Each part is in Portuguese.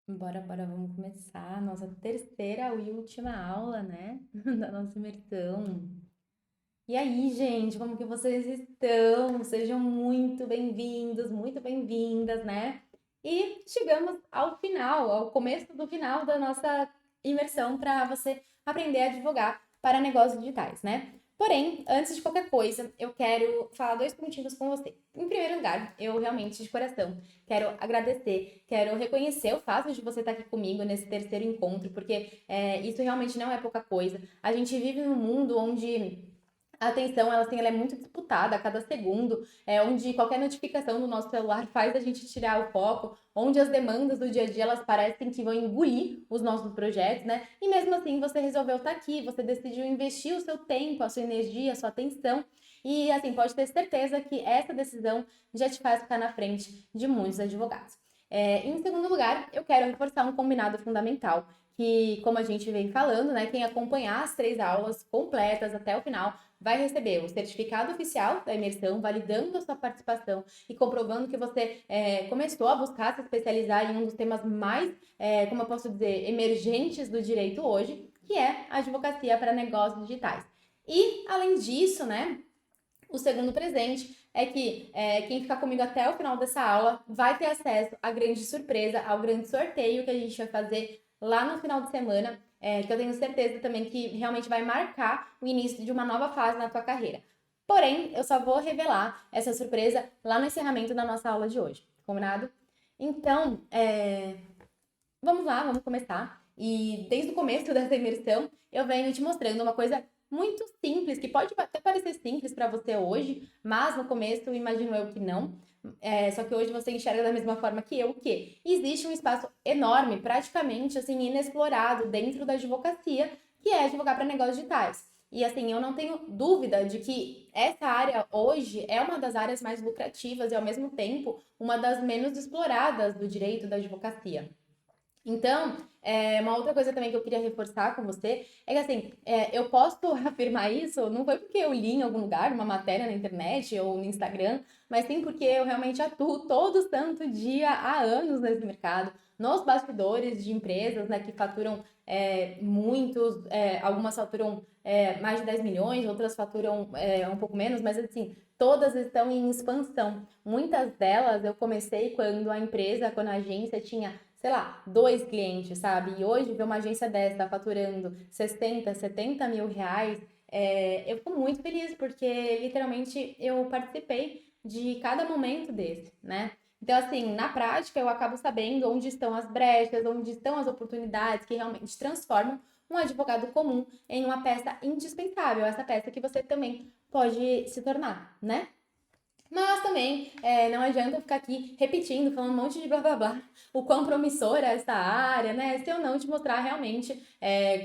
Bora, vamos começar a nossa terceira e última aula, né? Da nossa imersão. E aí, gente, como que vocês estão? Sejam muito bem-vindos, muito bem-vindas, né? E chegamos ao final, ao começo do final da nossa imersão para você aprender a advogar para negócios digitais, né? Porém, antes de qualquer coisa, eu quero falar dois pontinhos com você. Em primeiro lugar, eu realmente, de coração, quero agradecer, quero reconhecer o fato de você estar aqui comigo nesse terceiro encontro, porque isso realmente não é pouca coisa. A gente vive num mundo onde a atenção, ela, assim, ela é muito disputada a cada segundo, onde qualquer notificação do nosso celular faz a gente tirar o foco, onde as demandas do dia a dia, elas parecem que vão engolir os nossos projetos, né? E mesmo assim, você resolveu estar aqui, você decidiu investir o seu tempo, a sua energia, a sua atenção, e assim, pode ter certeza que essa decisão já te faz ficar na frente de muitos advogados. Em segundo lugar, eu quero reforçar um combinado fundamental, que, como a gente vem falando, né, quem acompanhar as 3 aulas completas até o final vai receber o certificado oficial da imersão, validando a sua participação e comprovando que você começou a buscar se especializar em um dos temas mais, como eu posso dizer, emergentes do direito hoje, que é a advocacia para negócios digitais. E, além disso, né, o segundo presente é que quem ficar comigo até o final dessa aula vai ter acesso à grande surpresa, ao grande sorteio que a gente vai fazer lá no final de semana, que eu tenho certeza também que realmente vai marcar o início de uma nova fase na tua carreira. Porém, eu só vou revelar essa surpresa lá no encerramento da nossa aula de hoje, combinado? Então, vamos lá, vamos começar. E desde o começo dessa imersão, eu venho te mostrando uma coisa muito simples, que pode até parecer simples para você hoje, mas no começo imagino eu que não. Só que hoje você enxerga da mesma forma que eu, que existe um espaço enorme, praticamente assim, inexplorado dentro da advocacia, que é advogar para negócios digitais. E assim, eu não tenho dúvida de que essa área hoje é uma das áreas mais lucrativas e, ao mesmo tempo, uma das menos exploradas do direito da advocacia. Então, uma outra coisa também que eu queria reforçar com você é que, assim, eu posso afirmar isso, não foi porque eu li em algum lugar, uma matéria na internet ou no Instagram, mas sim porque eu realmente atuo todo santo dia há anos nesse mercado, nos bastidores de empresas, né, que faturam muitos, algumas faturam mais de 10 milhões, outras faturam um pouco menos, mas assim, todas estão em expansão. Muitas delas eu comecei quando a agência tinha, sei lá, 2 clientes, sabe? E hoje ver uma agência dessa tá faturando 60, 70 mil reais, eu fico muito feliz, porque literalmente eu participei de cada momento desse, né? Então, assim, na prática, eu acabo sabendo onde estão as brechas, onde estão as oportunidades que realmente transformam um advogado comum em uma peça indispensável, essa peça que você também pode se tornar, né? Mas também não adianta eu ficar aqui repetindo, falando um monte de blá blá blá, o quão promissora é essa área, né? Se eu não te mostrar realmente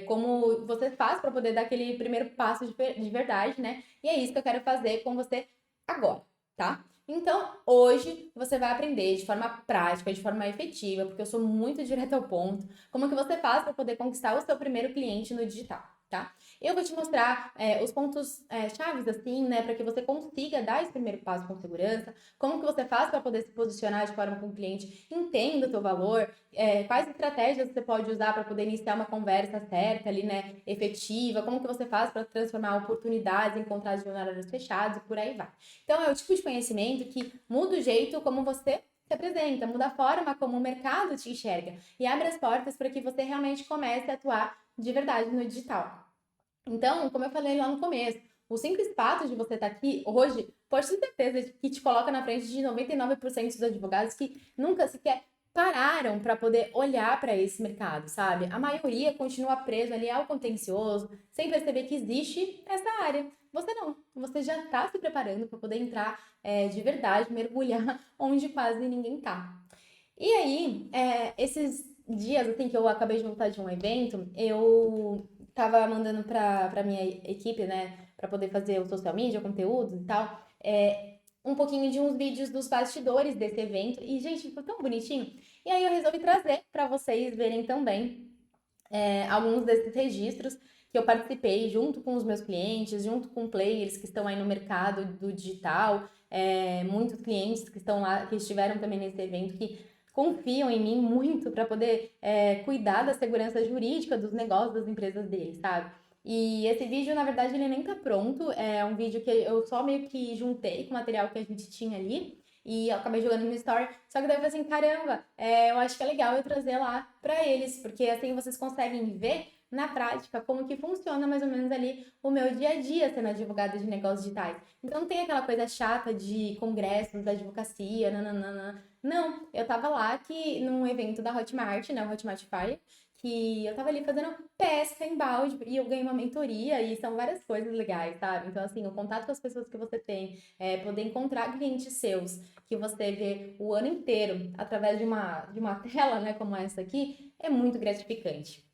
como você faz para poder dar aquele primeiro passo de verdade, né? E é isso que eu quero fazer com você agora, tá? Então, hoje você vai aprender de forma prática, de forma efetiva, porque eu sou muito direta ao ponto, como que você faz para poder conquistar o seu primeiro cliente no digital, tá? Eu vou te mostrar os pontos chaves, assim, né, para que você consiga dar esse primeiro passo com segurança, como que você faz para poder se posicionar de forma que o cliente entenda o teu valor, quais estratégias você pode usar para poder iniciar uma conversa certa ali, né, efetiva, como que você faz para transformar oportunidades em contratos de honorários fechados e por aí vai. Então, é o tipo de conhecimento que muda o jeito como você se apresenta, muda a forma como o mercado te enxerga e abre as portas para que você realmente comece a atuar de verdade no digital. Então, como eu falei lá no começo, o simples fato de você estar aqui hoje, pode ter certeza que te coloca na frente de 99% dos advogados que nunca sequer pararam para poder olhar para esse mercado, sabe? A maioria continua preso ali ao contencioso, sem perceber que existe essa área. Você não, você já está se preparando para poder entrar de verdade, mergulhar onde quase ninguém tá. E aí, esses dias assim que eu acabei de voltar de um evento, eu tava mandando pra minha equipe, né, pra poder fazer o social media, conteúdos e tal, um pouquinho de uns vídeos dos bastidores desse evento. E, gente, ficou tão bonitinho. E aí eu resolvi trazer pra vocês verem também alguns desses registros que eu participei junto com os meus clientes, junto com players que estão aí no mercado do digital, muitos clientes que estão lá, que estiveram também nesse evento, que confiam em mim muito para poder cuidar da segurança jurídica dos negócios das empresas deles, sabe? E esse vídeo, na verdade, ele nem tá pronto. É um vídeo que eu só meio que juntei com o material que a gente tinha ali. E eu acabei jogando no story. Só que daí eu falei assim, caramba, eu acho que é legal eu trazer lá pra eles. Porque assim vocês conseguem ver na prática como que funciona mais ou menos ali o meu dia a dia sendo advogada de negócios digitais. Então não tem aquela coisa chata de congressos da advocacia, nananana. Não, eu tava lá que num evento da Hotmart, né, o Hotmart Fire, que eu tava ali fazendo pesca em balde e eu ganhei uma mentoria e são várias coisas legais, sabe? Então, assim, o contato com as pessoas que você tem, poder encontrar clientes seus que você vê o ano inteiro através de uma tela, né, como essa aqui, é muito gratificante.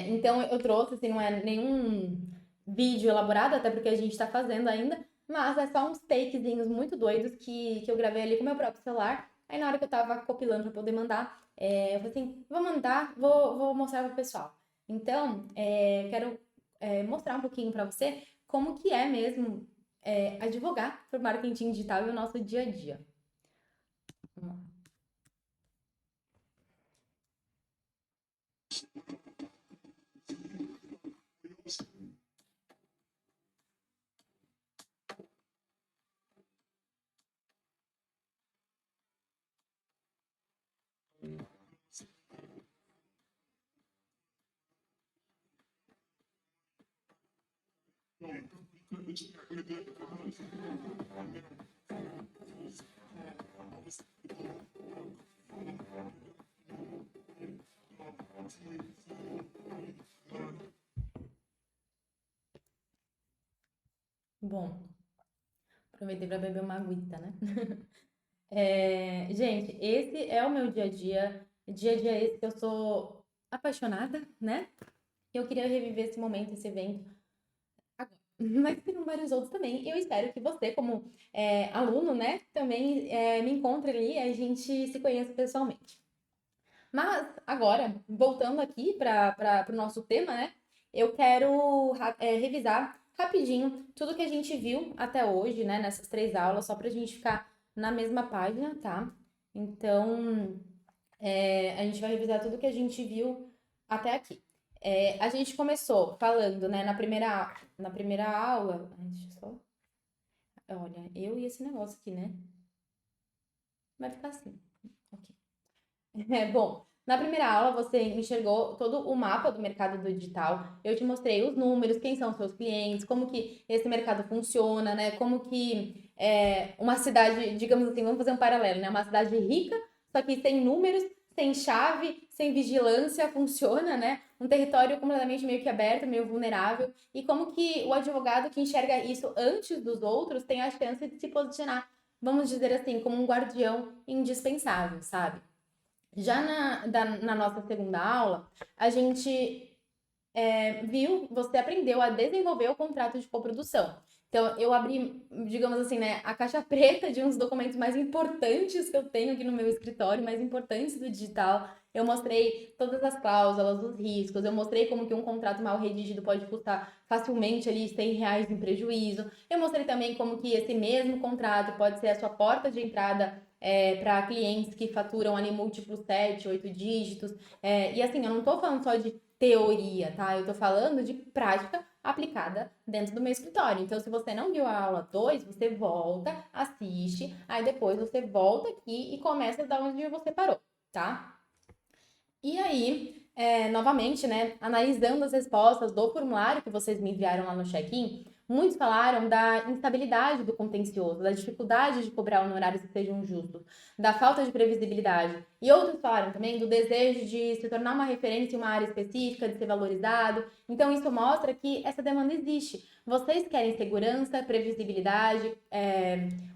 Então, eu trouxe, assim, não é nenhum vídeo elaborado, até porque a gente tá fazendo ainda, mas é só uns takezinhos muito doidos que eu gravei ali com o meu próprio celular. Aí, na hora que eu tava compilando pra poder mandar, eu falei assim, vou mandar, vou mostrar pro pessoal. Então, quero mostrar um pouquinho pra você como que é mesmo advogar por marketing digital e o nosso dia a dia. Vamos lá. Bom, aproveitei para beber uma aguita, né? Gente, esse é o meu dia a dia esse que eu sou apaixonada, né? Eu queria reviver esse momento, esse evento agora. Mas tem vários outros também. Eu espero que você, como aluno, né, também me encontre ali e a gente se conheça pessoalmente. Mas agora, voltando aqui para o nosso tema, né? Eu quero revisar rapidinho tudo que a gente viu até hoje, né? Nessas 3 aulas, só para a gente ficar na mesma página, tá? Então, a gente vai revisar tudo que a gente viu até aqui. A gente começou falando, né, na primeira aula. Ai, deixa eu só. Olha, eu e esse negócio aqui, né? Vai ficar assim. Ok. Bom, na primeira aula você enxergou todo o mapa do mercado do digital. Eu te mostrei os números, quem são os seus clientes, como que esse mercado funciona, né? Como que uma cidade, digamos assim, vamos fazer um paralelo, né? Uma cidade rica, só que sem números, sem chave, sem vigilância, funciona, né? Um território completamente meio que aberto, meio vulnerável. E como que o advogado que enxerga isso antes dos outros tem a chance de se posicionar, vamos dizer assim, como um guardião indispensável, sabe? Já na nossa segunda aula, a gente você aprendeu a desenvolver o contrato de coprodução. Então, eu abri, digamos assim, né, a caixa preta de uns documentos mais importantes que eu tenho aqui no meu escritório, mais importantes do digital. Eu mostrei todas as cláusulas, os riscos, eu mostrei como que um contrato mal redigido pode custar facilmente ali R$ 100 em prejuízo. Eu mostrei também como que esse mesmo contrato pode ser a sua porta de entrada para clientes que faturam ali múltiplos 7, 8 dígitos. E assim, eu não tô falando só de teoria, tá? Eu tô falando de prática aplicada dentro do meu escritório. Então, se você não viu a aula 2, você volta, assiste, aí depois você volta aqui e começa da onde você parou, tá? E aí, novamente, né, analisando as respostas do formulário que vocês me enviaram lá no check-in, muitos falaram da instabilidade do contencioso, da dificuldade de cobrar honorários que sejam justos, da falta de previsibilidade. E outros falaram também do desejo de se tornar uma referência em uma área específica, de ser valorizado. Então, isso mostra que essa demanda existe. Vocês querem segurança, previsibilidade,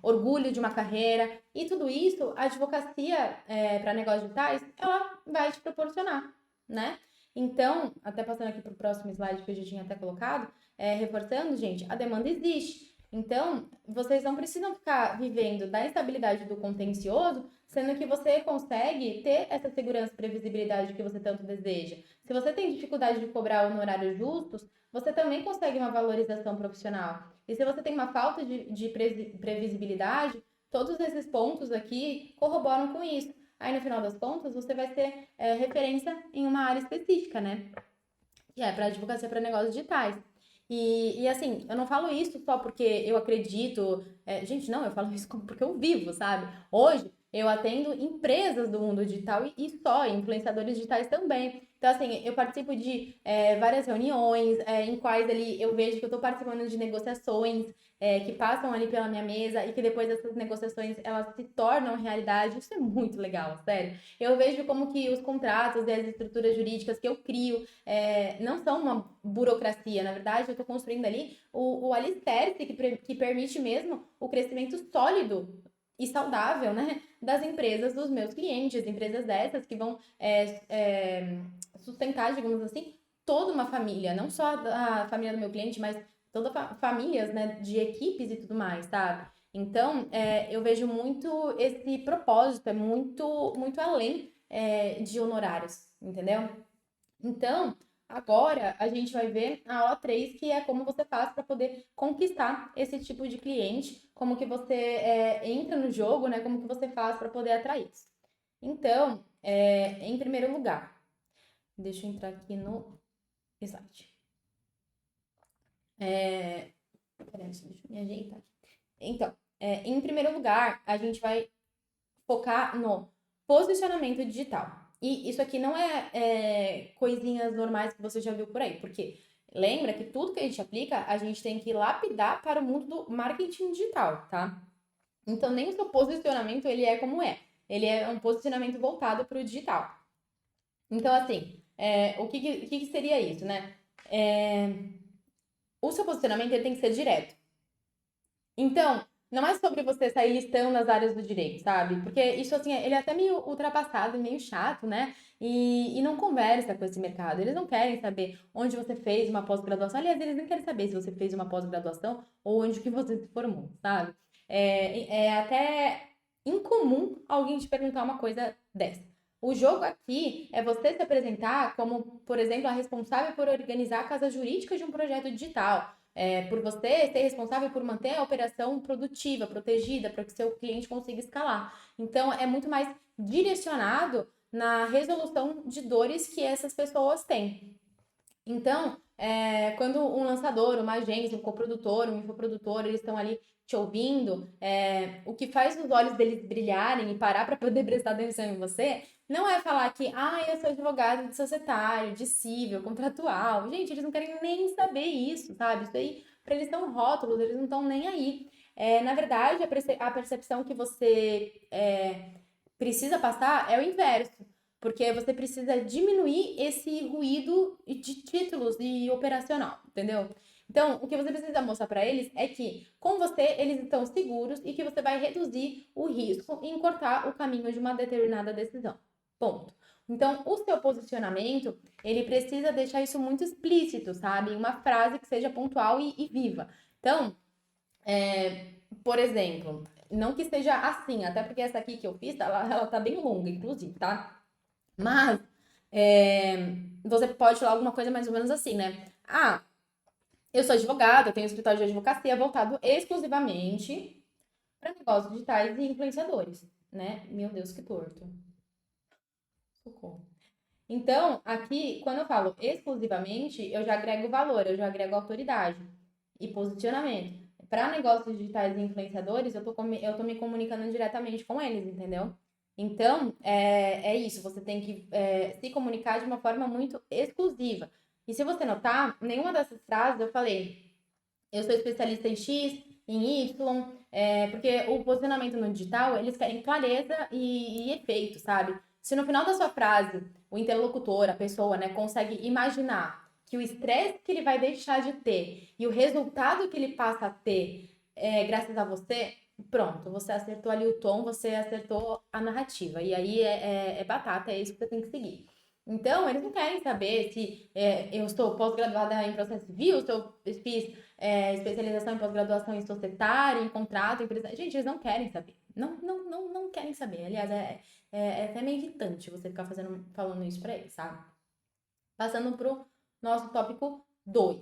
orgulho de uma carreira, e tudo isso, a advocacia para negócios digitais, ela vai te proporcionar, né? Então, até passando aqui para o próximo slide que eu já tinha até colocado, reforçando, gente, a demanda existe. Então, vocês não precisam ficar vivendo da instabilidade do contencioso, sendo que você consegue ter essa segurança e previsibilidade que você tanto deseja. Se você tem dificuldade de cobrar honorários justos, você também consegue uma valorização profissional. E se você tem uma falta de previsibilidade, todos esses pontos aqui corroboram com isso. aí no final das contas você vai ser referência em uma área específica, né? Que é para advocacia para negócios digitais. E assim, eu não falo isso só porque eu acredito. Gente, não, eu falo isso porque eu vivo, sabe? Hoje eu atendo empresas do mundo digital e só, influenciadores digitais também. Então, assim, eu participo de várias reuniões em quais ali eu vejo que eu estou participando de negociações que passam ali pela minha mesa e que depois essas negociações elas se tornam realidade. Isso é muito legal, sério. Eu vejo como que os contratos e as estruturas jurídicas que eu crio não são uma burocracia, na verdade, eu estou construindo ali o alicerce que permite mesmo o crescimento sólido e saudável, né, das empresas dos meus clientes, empresas dessas que vão sustentar, digamos assim, toda uma família, não só a família do meu cliente, mas toda famílias, né, de equipes e tudo mais, sabe? Então, eu vejo muito esse propósito, é muito além de honorários, entendeu? Então, agora a gente vai ver a O3, que é como você faz para poder conquistar esse tipo de cliente, como que você entra no jogo, né? Como que você faz para poder atrair isso. Então, em primeiro lugar, deixa eu entrar aqui no slide. Peraí, deixa eu me ajeitar aqui. Então, em primeiro lugar, a gente vai focar no posicionamento digital. E isso aqui não é coisinhas normais que você já viu por aí, porque lembra que tudo que a gente aplica, a gente tem que lapidar para o mundo do marketing digital, tá? Então, nem o seu posicionamento, ele é como é. Ele é um posicionamento voltado para o digital. Então, assim, o que seria isso, né? O seu posicionamento, ele tem que ser direto. Então, não é sobre você sair listando as áreas do direito, sabe? Porque isso, assim, ele é até meio ultrapassado e meio chato, né? E não conversa com esse mercado. Eles não querem saber onde você fez uma pós-graduação. Aliás, eles nem querem saber se você fez uma pós-graduação ou onde que você se formou, sabe? É até incomum alguém te perguntar uma coisa dessa. O jogo aqui é você se apresentar como, por exemplo, a responsável por organizar a casa jurídica de um projeto digital por você ser responsável por manter a operação produtiva, protegida, para que seu cliente consiga escalar. Então, é muito mais direcionado na resolução de dores que essas pessoas têm. Então, quando um lançador, uma agência, um coprodutor, um infoprodutor, eles estão ali te ouvindo, o que faz os olhos deles brilharem e parar para poder prestar atenção em você, não é falar que, eu sou advogado de societário, de civil, contratual. Gente, eles não querem nem saber isso, sabe? Isso aí, para eles são rótulos, eles não estão nem aí. Na verdade, a percepção que você precisa passar é o inverso. Porque você precisa diminuir esse ruído de títulos e operacional, entendeu? Então, o que você precisa mostrar para eles é que com você eles estão seguros e que você vai reduzir o risco e encurtar o caminho de uma determinada decisão. Ponto. Então, o seu posicionamento, ele precisa deixar isso muito explícito, sabe? Uma frase que seja pontual e viva. Então, por exemplo, não que seja assim, até porque essa aqui que eu fiz, ela tá bem longa, inclusive, tá? Mas você pode falar alguma coisa mais ou menos assim, né? Eu sou advogada, eu tenho um escritório de advocacia voltado exclusivamente para negócios digitais e influenciadores, né? Meu Deus, que torto. Socorro. Então, aqui, quando eu falo exclusivamente, eu já agrego valor, eu já agrego autoridade e posicionamento. Para negócios digitais e influenciadores, eu tô me comunicando diretamente com eles, entendeu? Então, é isso, você tem que se comunicar de uma forma muito exclusiva. E se você notar, nenhuma dessas frases eu falei, eu sou especialista em X, em Y, porque o posicionamento no digital, eles querem clareza e efeito, sabe? Se no final da sua frase, o interlocutor, a pessoa, né, consegue imaginar que o estresse que ele vai deixar de ter e o resultado que ele passa a ter graças a você, pronto, você acertou ali o tom, você acertou a narrativa. E aí é batata, é isso que você tem que seguir. Então, eles não querem saber se eu estou pós-graduada em processo civil, se eu fiz especialização em pós-graduação em societário, em contrato, em empresa. Gente, eles não querem saber. Não querem saber. Aliás, é até meio irritante você ficar falando isso pra eles, sabe? Passando pro nosso tópico 2,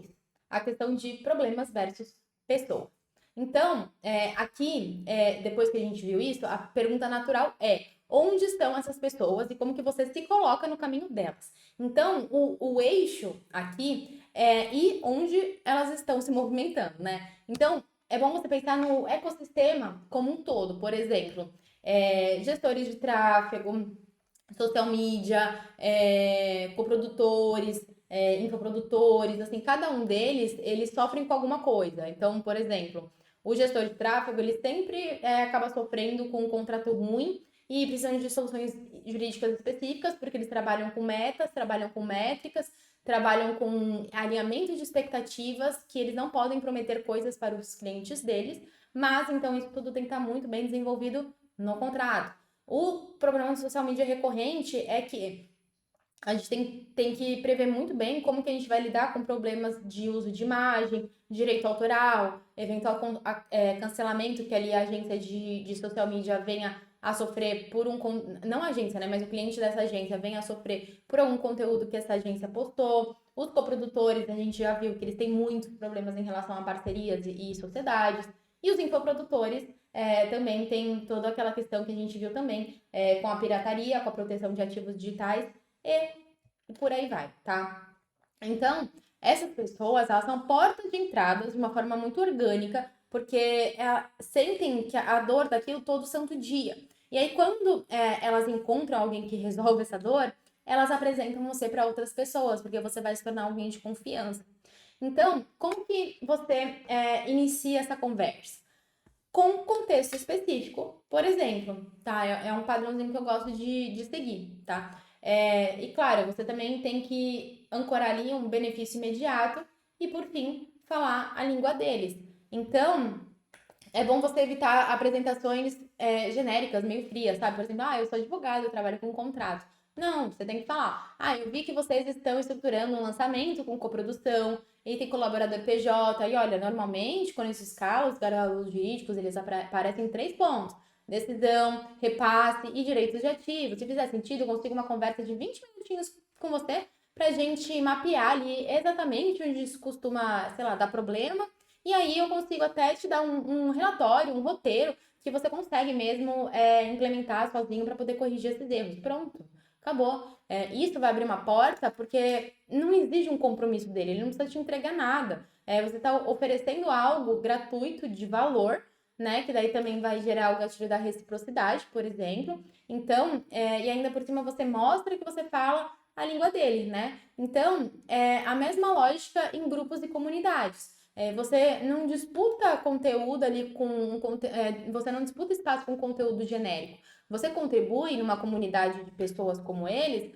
a questão de problemas versus pessoas. Então, aqui, depois que a gente viu isso, a pergunta natural é: onde estão essas pessoas e como que você se coloca no caminho delas. Então, o eixo aqui é e onde elas estão se movimentando, né? Então, é bom você pensar no ecossistema como um todo. Por exemplo, gestores de tráfego, social media, coprodutores, infoprodutores, assim, cada um deles, eles sofrem com alguma coisa. Então, por exemplo, o gestor de tráfego, ele sempre acaba sofrendo com um contrato ruim e precisando de soluções jurídicas específicas, porque eles trabalham com metas, trabalham com métricas, trabalham com alinhamento de expectativas, que eles não podem prometer coisas para os clientes deles, mas então isso tudo tem que estar muito bem desenvolvido no contrato. O problema de social media recorrente é que a gente tem que prever muito bem como que a gente vai lidar com problemas de uso de imagem, direito autoral, eventual cancelamento que ali a agência de social media venha a sofrer por um... Não a agência, né? Mas o cliente dessa agência venha a sofrer por algum conteúdo que essa agência postou. Os coprodutores, a gente já viu que eles têm muitos problemas em relação a parcerias e sociedades. E os infoprodutores também tem toda aquela questão que a gente viu também com a pirataria, com a proteção de ativos digitais e por aí vai, tá? Então, essas pessoas, elas são portas de entrada de uma forma muito orgânica, porque sentem que a dor daquilo todo santo dia. E aí, quando elas encontram alguém que resolve essa dor, elas apresentam você para outras pessoas, porque você vai se tornar alguém de confiança. Então, como que você inicia essa conversa? Com um contexto específico, por exemplo, tá? É um padrãozinho que eu gosto de seguir, tá? E claro, você também tem que ancorar ali um benefício imediato e, por fim, falar a língua deles. Então, é bom você evitar apresentações genéricas, meio frias, sabe? Por exemplo, eu sou advogado, eu trabalho com contrato. Não, você tem que falar. Eu vi que vocês estão estruturando um lançamento com coprodução e tem colaborador PJ. E olha, normalmente, quando isso escala, os gargalos jurídicos, eles aparecem em 3 pontos. Decisão, repasse e direitos de ativo. Se fizer sentido, eu consigo uma conversa de 20 minutinhos com você pra gente mapear ali exatamente onde isso costuma, sei lá, dar problema e aí eu consigo até te dar um relatório, um roteiro, que você consegue mesmo implementar sozinho para poder corrigir esses erros. Pronto, acabou. Isso vai abrir uma porta porque não exige um compromisso dele, ele não precisa te entregar nada. Você está oferecendo algo gratuito, de valor, né? Que daí também vai gerar o gatilho da reciprocidade, por exemplo. Então, e ainda por cima você mostra que você fala a língua dele, né? Então, a mesma lógica em grupos e comunidades. Você não disputa conteúdo ali você não disputa espaço com conteúdo genérico. Você contribui numa comunidade de pessoas como eles,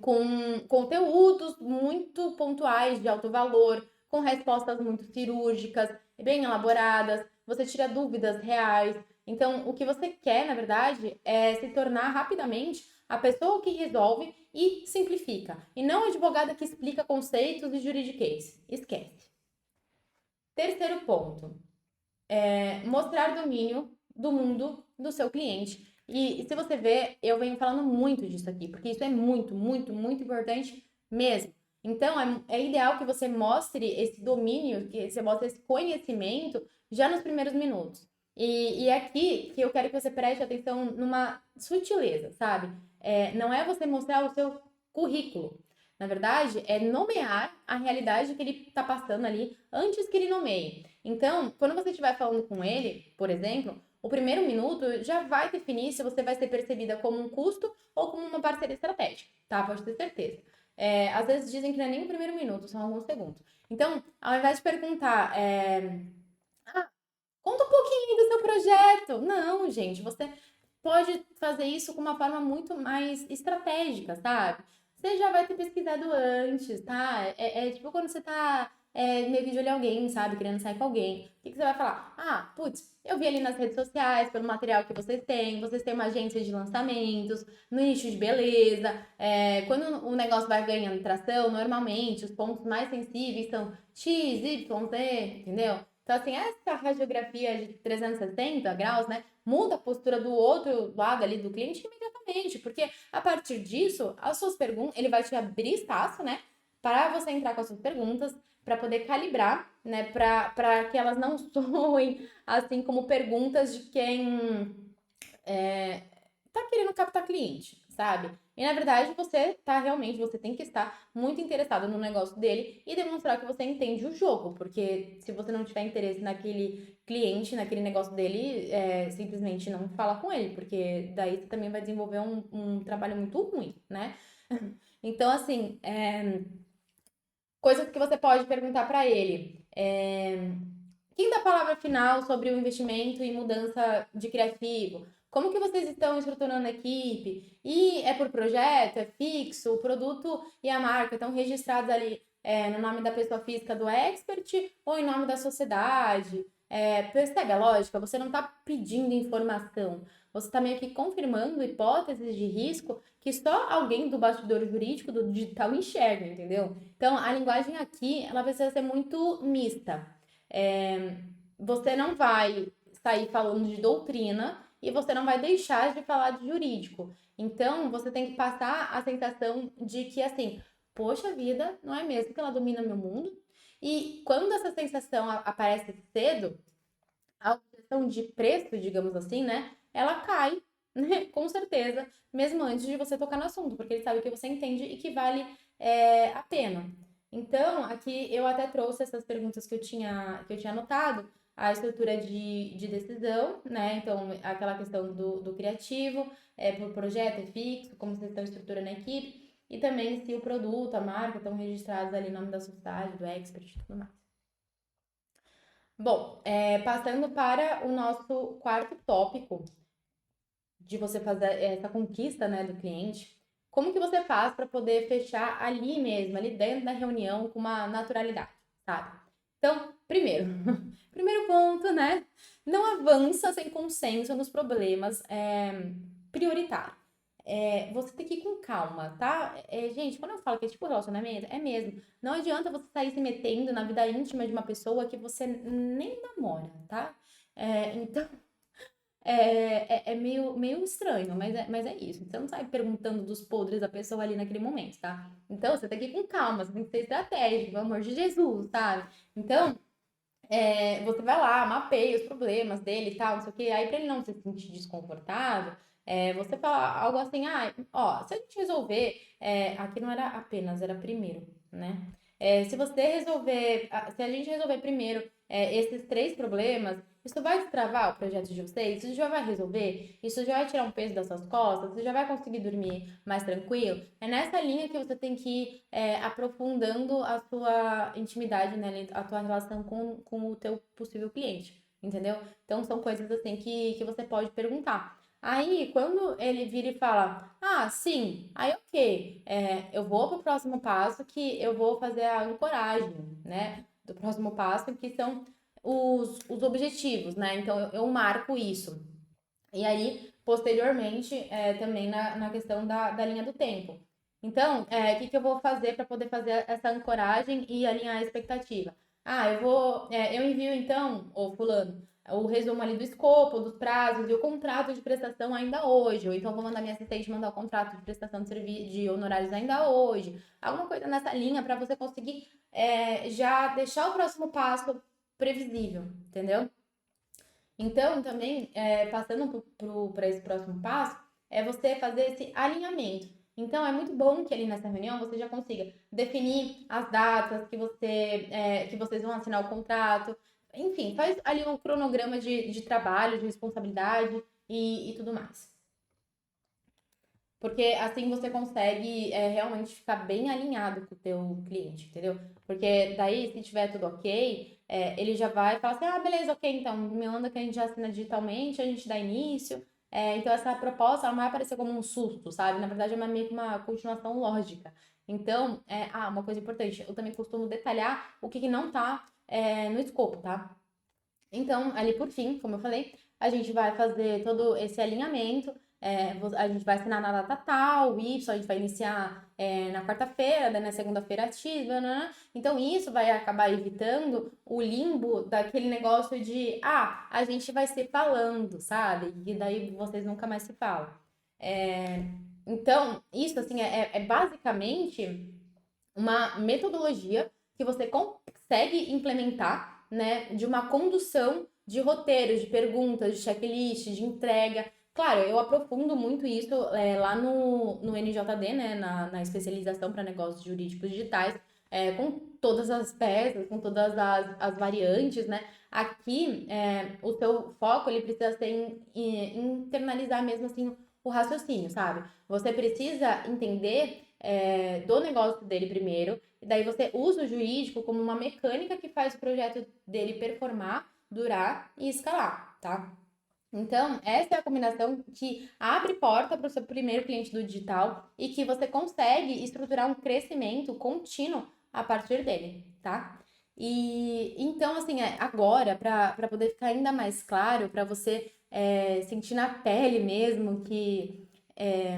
com conteúdos muito pontuais, de alto valor, com respostas muito cirúrgicas, bem elaboradas, você tira dúvidas reais. Então, o que você quer, na verdade, é se tornar rapidamente a pessoa que resolve e simplifica. E não a advogada que explica conceitos e juridiquês. Esquece. Terceiro ponto, mostrar domínio do mundo do seu cliente. E se você ver, eu venho falando muito disso aqui, porque isso é muito, muito, muito importante mesmo. Então, é ideal que você mostre esse domínio, que você mostre esse conhecimento já nos primeiros minutos. E é aqui que eu quero que você preste atenção numa sutileza, sabe? Não é você mostrar o seu currículo. Na verdade, é nomear a realidade que ele está passando ali antes que ele nomeie. Então, quando você estiver falando com ele, por exemplo, o primeiro minuto já vai definir se você vai ser percebida como um custo ou como uma parceria estratégica, tá? Pode ter certeza. Às vezes dizem que não é nem o primeiro minuto, são alguns segundos. Então, ao invés de perguntar, conta um pouquinho do seu projeto. Não, gente, você pode fazer isso com uma forma muito mais estratégica, sabe? Você já vai ter pesquisado antes, tá? Tipo quando você tá meio que de olho em alguém, sabe? Querendo sair com alguém. O que você vai falar? Putz, eu vi ali nas redes sociais, pelo material que vocês têm uma agência de lançamentos, no nicho de beleza. Quando o negócio vai ganhando tração, normalmente os pontos mais sensíveis são X, Y, Z, entendeu? Então, assim, essa radiografia de 360 graus, né? Muda a postura do outro lado ali do cliente imediatamente, porque a partir disso, as suas perguntas, ele vai te abrir espaço, né, para você entrar com as suas perguntas, para poder calibrar, né, para que elas não soem assim como perguntas de quem tá querendo captar cliente, sabe? E na verdade você tem que estar muito interessado no negócio dele e demonstrar que você entende o jogo, porque se você não tiver interesse naquele cliente, naquele negócio dele, simplesmente não fala com ele, porque daí você também vai desenvolver um trabalho muito ruim, né? Então, assim, coisas que você pode perguntar para ele. Quem dá a palavra final sobre o investimento e mudança de criativo? Como que vocês estão estruturando a equipe? E é por projeto? É fixo? O produto e a marca estão registrados ali no nome da pessoa física do expert ou em nome da sociedade? Percebe a lógica? Você não está pedindo informação. Você está meio que confirmando hipóteses de risco que só alguém do bastidor jurídico, do digital, enxerga, entendeu? Então, a linguagem aqui, ela precisa ser muito mista. Você não vai sair falando de doutrina e você não vai deixar de falar de jurídico. Então, você tem que passar a sensação de que, assim, poxa vida, não é mesmo que ela domina meu mundo? E quando essa sensação aparece cedo, a objeção de preço, digamos assim, né? Ela cai, né? Com certeza, mesmo antes de você tocar no assunto, porque ele sabe que você entende e que vale a pena. Então, aqui eu até trouxe essas perguntas que eu tinha anotado, a estrutura de decisão, né? Então, aquela questão do criativo, por projeto, é fixo, como vocês estão estruturando a equipe, e também se o produto, a marca estão registrados ali em nome da sociedade, do expert e tudo mais. Bom, passando para o nosso quarto tópico de você fazer essa conquista, né, do cliente, como que você faz para poder fechar ali mesmo, ali dentro da reunião, com uma naturalidade, sabe? Então, primeiro, primeiro ponto, né? Não avança sem consenso nos problemas prioritários. Você tem que ir com calma, tá? Gente, quando eu falo que é tipo relacionamento, é mesmo. Não adianta você sair se metendo na vida íntima de uma pessoa que você nem namora, tá? Então, é meio estranho, mas é isso. Você não sai perguntando dos podres da pessoa ali naquele momento, tá? Então, você tem que ir com calma, você tem que ser estratégico, pelo amor de Jesus, sabe? Então, você vai lá, mapeia os problemas dele e tal, não sei o quê. Aí, pra ele não se sentir desconfortável, você fala algo assim, ó, se a gente resolver, aqui não era apenas, era primeiro, né? Se a gente resolver primeiro esses três problemas, isso vai destravar o projeto de vocês? Isso já vai resolver? Isso já vai tirar um peso das suas costas? Você já vai conseguir dormir mais tranquilo? É nessa linha que você tem que ir aprofundando a sua intimidade, né? A tua relação com o teu possível cliente, entendeu? Então, são coisas assim que você pode perguntar. Aí, quando ele vira e fala, sim, aí ok, eu vou pro próximo passo que eu vou fazer a ancoragem, né? Do próximo passo, que são os objetivos, né? Então, eu marco isso. E aí, posteriormente, também na questão da linha do tempo. Então, o que eu vou fazer para poder fazer essa ancoragem e alinhar a expectativa? Eu envio então, ô fulano, o resumo ali do escopo, dos prazos e o contrato de prestação ainda hoje. Ou então vou mandar minha assistente mandar o contrato de prestação de serviço de honorários ainda hoje. Alguma coisa nessa linha para você conseguir já deixar o próximo passo previsível, entendeu? Então, também, passando para esse próximo passo, é você fazer esse alinhamento. Então, é muito bom que ali nessa reunião você já consiga definir as datas que vocês vão assinar o contrato. Enfim, faz ali um cronograma de trabalho, de responsabilidade e tudo mais. Porque assim você consegue realmente ficar bem alinhado com o teu cliente, entendeu? Porque daí, se tiver tudo ok, ele já vai falar assim, beleza, ok, então me manda que a gente já assina digitalmente, a gente dá início. Então, essa proposta ela não vai aparecer como um susto, sabe? Na verdade, meio que uma continuação lógica. Então, uma coisa importante, eu também costumo detalhar o que não tá no escopo, tá? Então, ali por fim, como eu falei, a gente vai fazer todo esse alinhamento. A gente vai assinar na data tal, Y, a gente vai iniciar na quarta-feira, daí na segunda-feira X, né? Então isso vai acabar evitando o limbo daquele negócio de, a gente vai se falando, sabe? E daí vocês nunca mais se falam. Então, isso assim é basicamente uma metodologia que você consegue implementar, né, de uma condução de roteiros, de perguntas, de checklist, de entrega. Claro, eu aprofundo muito isso lá no NJD, né, na especialização para negócios jurídicos digitais, com todas as peças, com todas as variantes, né? Aqui, o seu foco, ele precisa ser em internalizar mesmo, assim, o raciocínio, sabe? Você precisa entender do negócio dele primeiro, e daí você usa o jurídico como uma mecânica que faz o projeto dele performar, durar e escalar, tá? Então, essa é a combinação que abre porta para o seu primeiro cliente do digital e que você consegue estruturar um crescimento contínuo a partir dele, tá? E então, assim, agora, para poder ficar ainda mais claro, para você sentir na pele mesmo que é,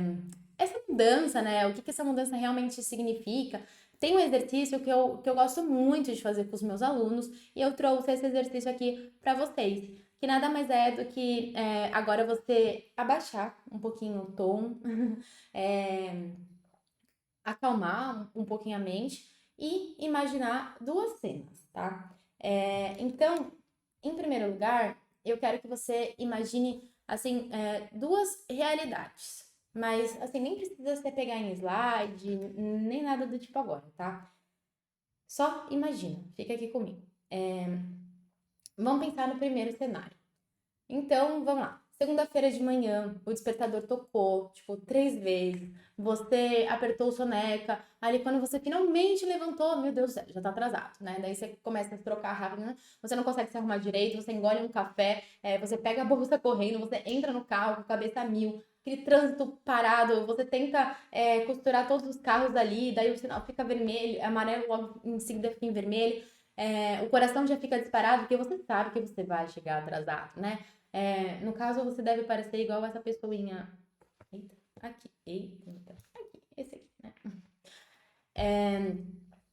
essa mudança, né? O que essa mudança realmente significa. Tem um exercício que eu gosto muito de fazer com os meus alunos e eu trouxe esse exercício aqui para vocês, que nada mais é do que agora você abaixar um pouquinho o tom, é, acalmar um pouquinho a mente e imaginar duas cenas, tá? Então, em primeiro lugar, eu quero que você imagine, assim, duas realidades. Mas, assim, nem precisa você pegar em slide, nem nada do tipo agora, tá? Só imagina, fica aqui comigo. Vamos pensar no primeiro cenário. Então, vamos lá. Segunda-feira de manhã, o despertador tocou, tipo, 3 vezes. Você apertou soneca. Ali, quando você finalmente levantou, meu Deus do céu, já tá atrasado, né? Daí você começa a trocar rápido, né? Você não consegue se arrumar direito, você engole um café, você pega a bolsa correndo, você entra no carro com a cabeça a mil, aquele trânsito parado, você tenta costurar todos os carros ali, daí o sinal fica vermelho, amarelo, logo em seguida fica em vermelho. O coração já fica disparado, porque você sabe que você vai chegar atrasado, né? No caso, você deve parecer igual essa pessoinha. Eita, aqui, eita, aqui, esse aqui, né?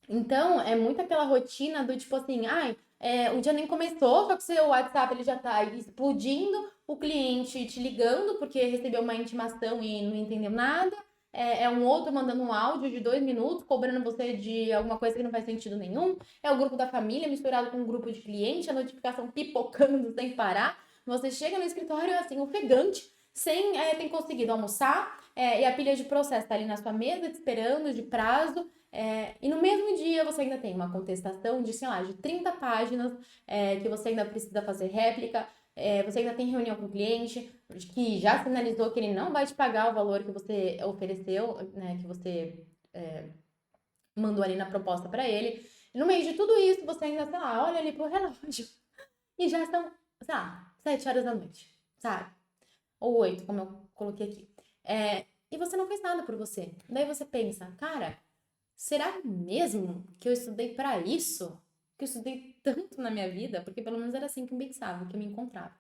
Então, é muito aquela rotina do tipo assim, ai, o dia nem começou, só que seu WhatsApp ele já tá explodindo, o cliente te ligando porque recebeu uma intimação e não entendeu nada, um outro mandando um áudio de 2 minutos, cobrando você de alguma coisa que não faz sentido nenhum, é o grupo da família misturado com o grupo de cliente, a notificação pipocando sem parar, você chega no escritório assim, ofegante, sem ter conseguido almoçar, e a pilha de processo tá ali na sua mesa, te esperando, de prazo, e no mesmo dia você ainda tem uma contestação de, sei lá, de 30 páginas, que você ainda precisa fazer réplica, você ainda tem reunião com o cliente, que já sinalizou que ele não vai te pagar o valor que você ofereceu, né, que você mandou ali na proposta para ele. E no meio de tudo isso, você ainda, sei lá, olha ali pro relógio e já são, sei lá, 7 horas da noite, sabe? Ou 8, como eu coloquei aqui. E você não fez nada por você. Daí você pensa, cara, será mesmo que eu estudei para isso? Que eu estudei tanto na minha vida? Porque pelo menos era assim que eu pensava, que eu me encontrava.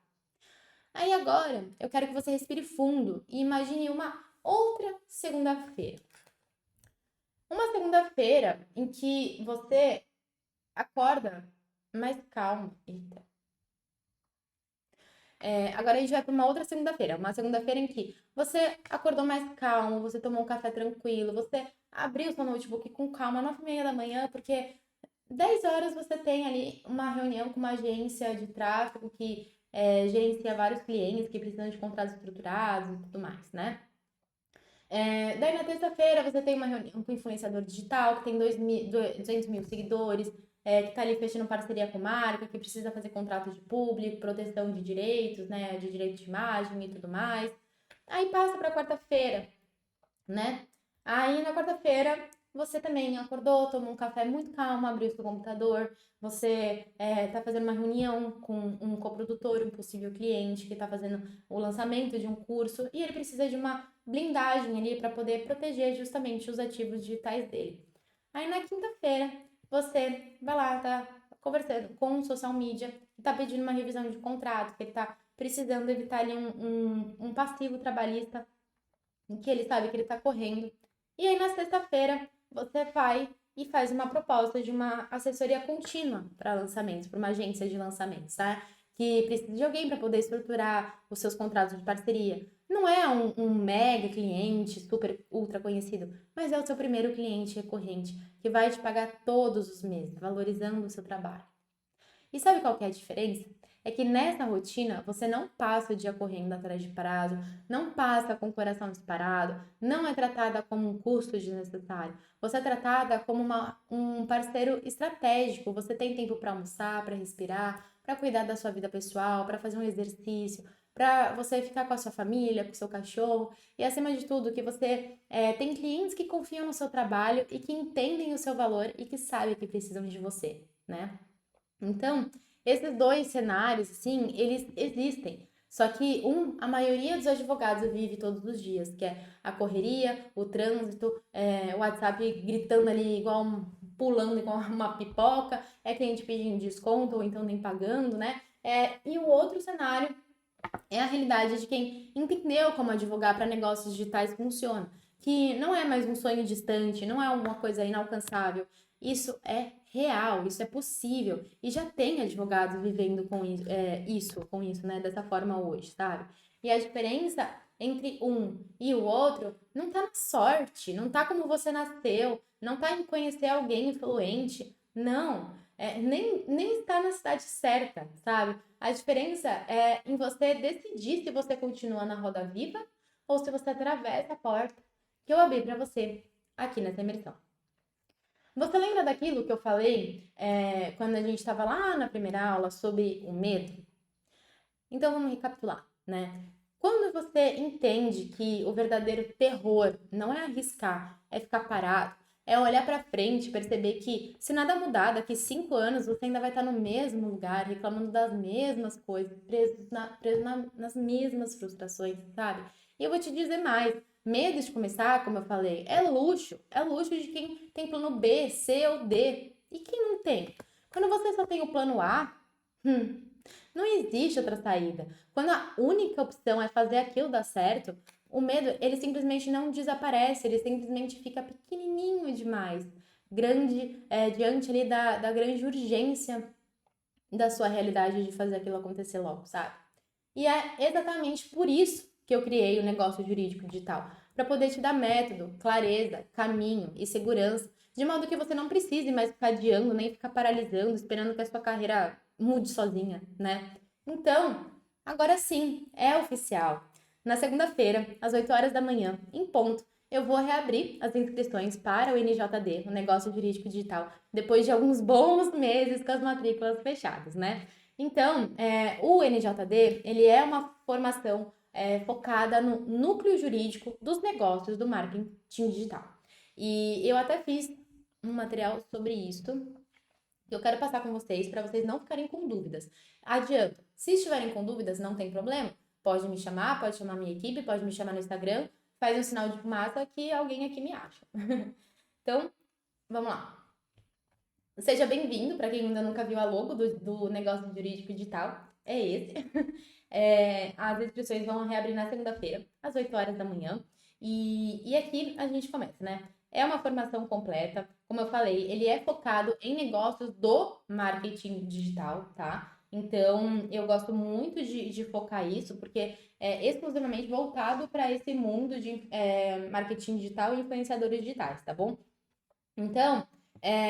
Aí agora, eu quero que você respire fundo e imagine uma outra segunda-feira. Uma segunda-feira em que você acorda mais calmo. Eita. Agora a gente vai para uma outra segunda-feira. Uma segunda-feira em que você acordou mais calmo, você tomou um café tranquilo, você abriu seu notebook com calma, 9h30 da manhã, porque 10 horas você tem ali uma reunião com uma agência de tráfego que gerencia vários clientes que precisam de contratos estruturados e tudo mais, né? Daí na terça-feira você tem uma reunião com um influenciador digital que tem 200 mil seguidores, que está ali fechando parceria com marca, que precisa fazer contrato de público, proteção de direitos, né? De direito de imagem e tudo mais. Aí passa para quarta-feira, né? Aí na quarta-feira você também acordou, tomou um café muito calmo, abriu seu computador, você tá fazendo uma reunião com um coprodutor, um possível cliente que está fazendo o lançamento de um curso e ele precisa de uma blindagem ali para poder proteger justamente os ativos digitais dele. Aí na quinta-feira você vai lá, tá conversando com um social media que tá pedindo uma revisão de contrato, que ele tá precisando evitar ali um passivo trabalhista que ele sabe que ele tá correndo. E aí, na sexta-feira, você vai e faz uma proposta de uma assessoria contínua para lançamentos, para uma agência de lançamentos, tá? Que precisa de alguém para poder estruturar os seus contratos de parceria. Não é um mega cliente, super, ultra conhecido, mas é o seu primeiro cliente recorrente, que vai te pagar todos os meses, valorizando o seu trabalho. E sabe qual que é a diferença? é que nessa rotina você não passa o dia correndo atrás de prazo, não passa com o coração disparado, não é tratada como um custo desnecessário. Você é tratada como um parceiro estratégico. Você tem tempo para almoçar, para respirar, para cuidar da sua vida pessoal, para fazer um exercício, para você ficar com a sua família, com o seu cachorro. E acima de tudo, que você tem clientes que confiam no seu trabalho e que entendem o seu valor e que sabem que precisam de você, né? Então, esses dois cenários, assim, eles existem. Só que a maioria dos advogados vive todos os dias, que é a correria, o trânsito, o WhatsApp gritando ali pulando igual uma pipoca, é cliente pedindo desconto ou então nem pagando, né? E o outro cenário é a realidade de quem entendeu como advogar para negócios digitais funciona, que não é mais um sonho distante, não é uma coisa inalcançável. Isso é real, isso é possível e já tem advogados vivendo com isso, né, dessa forma hoje, sabe? E a diferença entre um e o outro não tá na sorte, não tá como você nasceu, não tá em conhecer alguém influente, não. Nem está na cidade certa, sabe? A diferença é em você decidir se você continua na roda viva ou se você atravessa a porta que eu abri para você aqui nessa imersão. Você lembra daquilo que eu falei quando a gente estava lá na primeira aula sobre o medo? Então vamos recapitular, né? Quando você entende que o verdadeiro terror não é arriscar, é ficar parado, é olhar para frente, perceber que se nada mudar, daqui 5 anos você ainda vai estar no mesmo lugar, reclamando das mesmas coisas, nas mesmas frustrações, sabe? E eu vou te dizer mais, medo de começar, como eu falei, é luxo de quem tem plano B, C ou D. E quem não tem? Quando você só tem o plano A, não existe outra saída. Quando a única opção é fazer aquilo dar certo, o medo, ele simplesmente não desaparece, ele simplesmente fica pequenininho demais, grande, diante ali da grande urgência da sua realidade de fazer aquilo acontecer logo, sabe? E é exatamente por isso que eu criei o negócio jurídico digital, para poder te dar método, clareza, caminho e segurança, de modo que você não precise mais ficar adiando, nem ficar paralisando, esperando que a sua carreira mude sozinha, né? Então, agora sim, é oficial. Na segunda-feira, às 8 horas da manhã, em ponto, eu vou reabrir as inscrições para o NJD, o Negócio Jurídico Digital, depois de alguns bons meses com as matrículas fechadas, né? Então, o NJD, ele é uma formação focada no núcleo jurídico dos negócios do marketing digital. E eu até fiz um material sobre isso que eu quero passar com vocês para vocês não ficarem com dúvidas. Adianto, se estiverem com dúvidas, não tem problema, pode me chamar, pode chamar minha equipe, pode me chamar no Instagram, faz um sinal de fumaça que alguém aqui me acha. Então, vamos lá. Seja bem-vindo, para quem ainda nunca viu a logo do negócio jurídico digital, é esse. As inscrições vão reabrir na segunda-feira, às 8 horas da manhã. E aqui a gente começa, né? É uma formação completa, como eu falei, ele é focado em negócios do marketing digital, tá? Então, eu gosto muito de focar isso, porque é exclusivamente voltado para esse mundo de marketing digital e influenciadores digitais, tá bom? Então,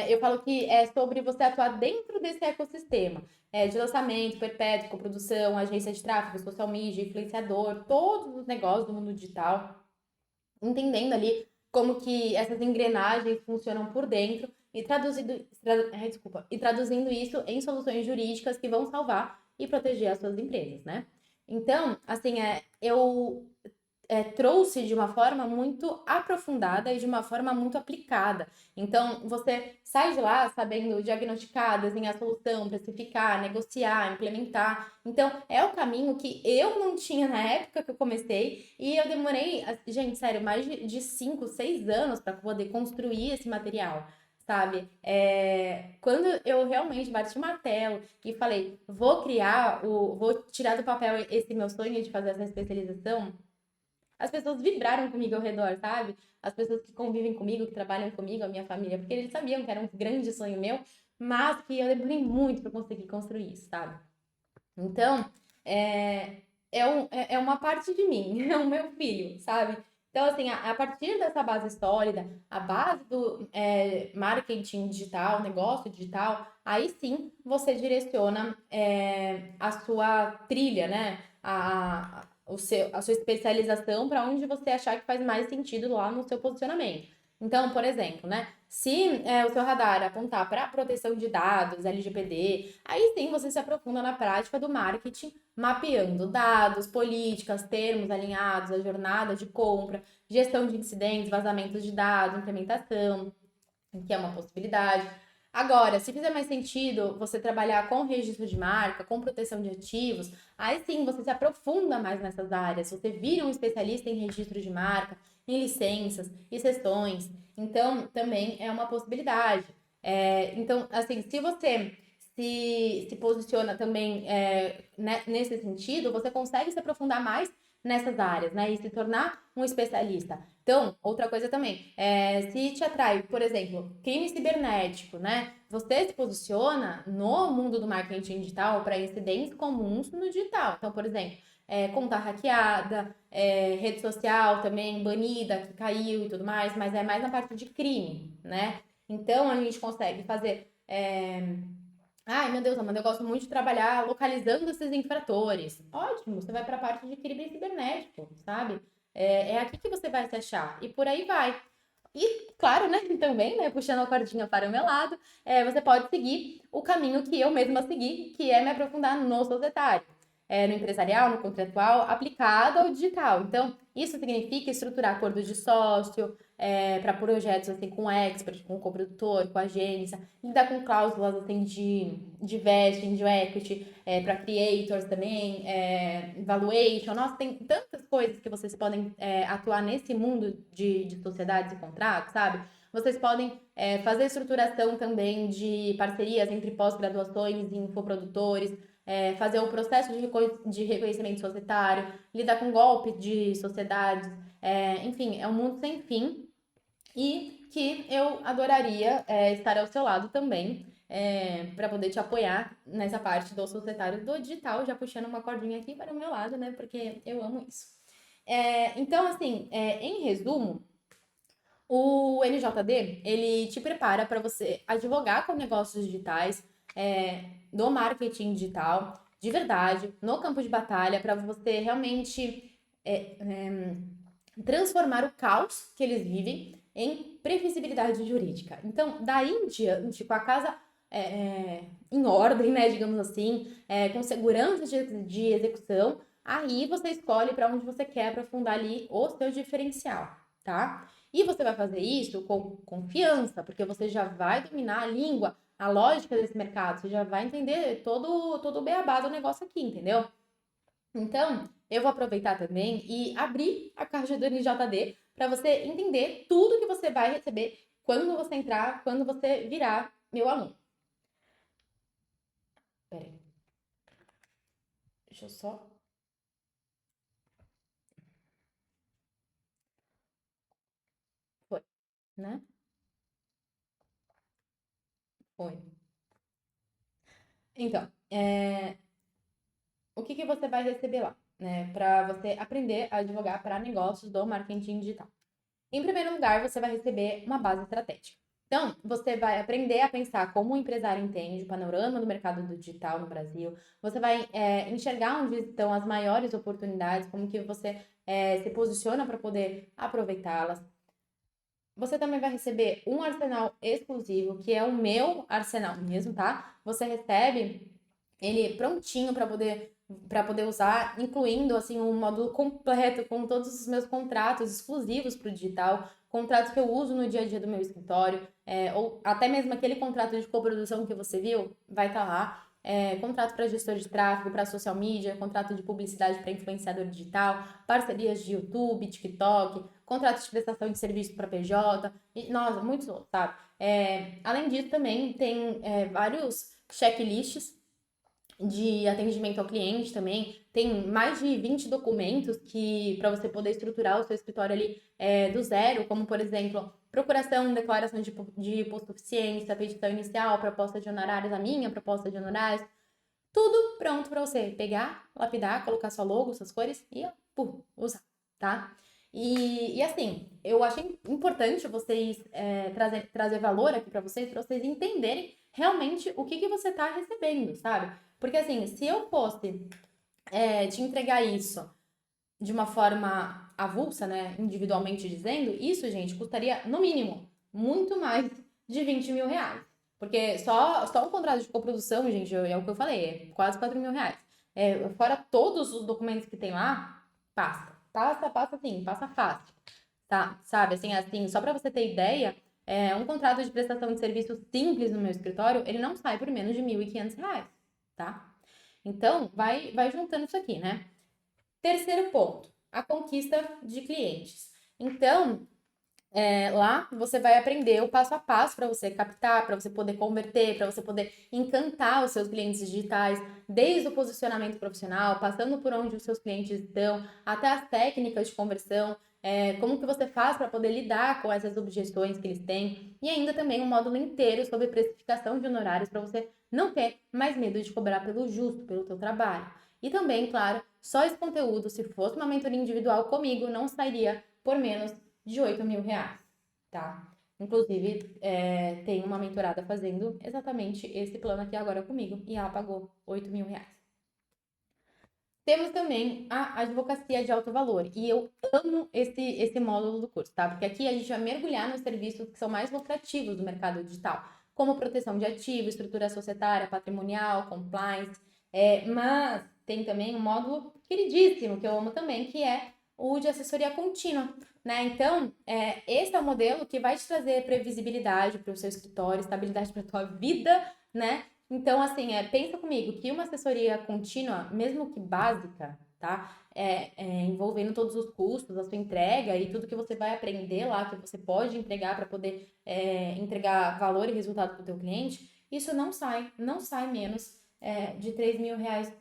eu falo que é sobre você atuar dentro desse ecossistema de lançamento, perpétuo, coprodução, agência de tráfego, social media, influenciador, todos os negócios do mundo digital, entendendo ali como que essas engrenagens funcionam por dentro e traduzindo isso em soluções jurídicas que vão salvar e proteger as suas empresas, né? Então, assim, eu trouxe de uma forma muito aprofundada e de uma forma muito aplicada. Então, você sai de lá sabendo diagnosticar, desenhar a solução, precificar, negociar, implementar. Então, é o caminho que eu não tinha na época que eu comecei e eu demorei, gente, sério, mais de 5, 6 anos para poder construir esse material. Sabe? Quando eu realmente bati o martelo e falei, vou tirar do papel esse meu sonho de fazer essa especialização, as pessoas vibraram comigo ao redor, sabe? As pessoas que convivem comigo, que trabalham comigo, a minha família, porque eles sabiam que era um grande sonho meu, mas que eu demorei muito para conseguir construir isso, sabe? Então, é uma parte de mim, é o meu filho, sabe? Então, assim, a partir dessa base sólida, a base do marketing digital, negócio digital, aí sim você direciona a sua trilha, né? A sua especialização para onde você achar que faz mais sentido lá no seu posicionamento. Então, por exemplo, né? Se o seu radar apontar para proteção de dados, LGPD, aí sim você se aprofunda na prática do marketing, mapeando dados, políticas, termos alinhados à jornada de compra, gestão de incidentes, vazamentos de dados, implementação, que é uma possibilidade. Agora, se fizer mais sentido você trabalhar com registro de marca, com proteção de ativos, aí sim você se aprofunda mais nessas áreas. Você vira um especialista em registro de marca, em licenças e sessões. Então, também é uma possibilidade. Então, assim, se você se posiciona também nesse sentido, você consegue se aprofundar mais nessas áreas, né? E se tornar um especialista. Então, outra coisa também, se te atrai, por exemplo, crime cibernético, né? Você se posiciona no mundo do marketing digital para incidentes comuns no digital. Então, por exemplo, conta hackeada, rede social também banida, que caiu e tudo mais, mas é mais na parte de crime, né? Então, a gente consegue fazer. Ai, meu Deus, Amanda, eu gosto muito de trabalhar localizando esses infratores. Ótimo, você vai para a parte de crime cibernético, sabe? É aqui que você vai se achar. E por aí vai. E, claro, né, também, né, puxando a cordinha para o meu lado, você pode seguir o caminho que eu mesma segui, que é me aprofundar no societário, no empresarial, no contratual, aplicado ao digital. Então, isso significa estruturar acordos de sócio, para projetos assim com expert, com coprodutor, com agência, lidar com cláusulas assim de vesting, de equity, para creators também, valuation. Nossa, tem tantas coisas que vocês podem atuar nesse mundo de sociedades e contratos, sabe? Vocês podem fazer estruturação também de parcerias entre pós-graduações e infoprodutores, fazer o processo de reconhecimento societário, lidar com golpe de sociedades, enfim, é um mundo sem fim e que eu adoraria estar ao seu lado também, para poder te apoiar nessa parte do societário do digital, já puxando uma cordinha aqui para o meu lado, né? Porque eu amo isso. Então, assim, em resumo, o NJD, ele te prepara para você advogar com negócios digitais, do marketing digital, de verdade, no campo de batalha, para você realmente transformar o caos que eles vivem em previsibilidade jurídica. Então, daí em diante, com a casa em ordem, né, digamos assim, com segurança de execução, aí você escolhe para onde você quer aprofundar ali o seu diferencial, tá? E você vai fazer isso com confiança, porque você já vai dominar a língua, a lógica desse mercado, você já vai entender todo o beabá do negócio aqui, entendeu? Então, eu vou aproveitar também e abrir a caixa do NJD para você entender tudo que você vai receber quando você entrar, quando você virar meu aluno. Pera aí, deixa eu só. Foi, né? Foi. Então, o que você vai receber lá, né? Para você aprender a advogar para negócios do marketing digital. Em primeiro lugar, você vai receber uma base estratégica. Então, você vai aprender a pensar como o empresário entende o panorama do mercado do digital no Brasil. Você vai enxergar onde estão as maiores oportunidades, como que você se posiciona para poder aproveitá-las. Você também vai receber um arsenal exclusivo, que é o meu arsenal mesmo, tá? Você recebe ele prontinho para poder usar, incluindo assim um módulo completo com todos os meus contratos exclusivos para o digital, contratos que eu uso no dia a dia do meu escritório, ou até mesmo aquele contrato de coprodução que você viu, vai estar lá. Contrato para gestor de tráfego, para social media, contrato de publicidade para influenciador digital, parcerias de YouTube, TikTok, contrato de prestação de serviço para PJ, e, nossa, muitos outros, sabe? Além disso, também tem vários checklists de atendimento ao cliente também. Tem mais de 20 documentos que para você poder estruturar o seu escritório ali do zero, como por exemplo, procuração, declaração de hipossuficiência, petição inicial, proposta de honorários, a minha proposta de honorários, tudo pronto para você pegar, lapidar, colocar sua logo, suas cores e usar, tá? E assim, eu achei importante vocês trazer valor aqui para vocês entenderem realmente o que você tá recebendo, sabe? Porque assim, se eu fosse te entregar isso de uma forma avulsa, né, individualmente dizendo, isso, gente, custaria, no mínimo, muito mais de 20 mil reais. Porque só um contrato de coprodução, gente, é o que eu falei, é quase 4 mil reais. Fora todos os documentos que tem lá, passa. Passa sim, passa fácil. Tá? Sabe, assim, só para você ter ideia, um contrato de prestação de serviço simples no meu escritório, ele não sai por menos de 1.500 reais, tá? Então, vai juntando isso aqui, né? Terceiro ponto, a conquista de clientes. Então, lá você vai aprender o passo a passo para você captar, para você poder converter, para você poder encantar os seus clientes digitais, desde o posicionamento profissional, passando por onde os seus clientes estão, até as técnicas de conversão, como que você faz para poder lidar com essas objeções que eles têm, e ainda também um módulo inteiro sobre precificação de honorários para você não ter mais medo de cobrar pelo justo, pelo teu trabalho. E também, claro, só esse conteúdo, se fosse uma mentoria individual comigo, não sairia por menos de 8 mil reais, tá? Inclusive, tem uma mentorada fazendo exatamente esse plano aqui agora comigo e ela pagou 8 mil reais. Temos também a advocacia de alto valor e eu amo esse módulo do curso, tá? Porque aqui a gente vai mergulhar nos serviços que são mais lucrativos do mercado digital, como proteção de ativos, estrutura societária, patrimonial, compliance, mas tem também um módulo queridíssimo que eu amo também, que é o de assessoria contínua, né? Então, esse é o modelo que vai te trazer previsibilidade para o seu escritório, estabilidade para a tua vida, né? Então, assim, pensa comigo que uma assessoria contínua, mesmo que básica, tá? Envolvendo todos os custos, a sua entrega e tudo que você vai aprender lá, que você pode entregar para poder entregar valor e resultado para o teu cliente, isso não sai menos de 3 mil reais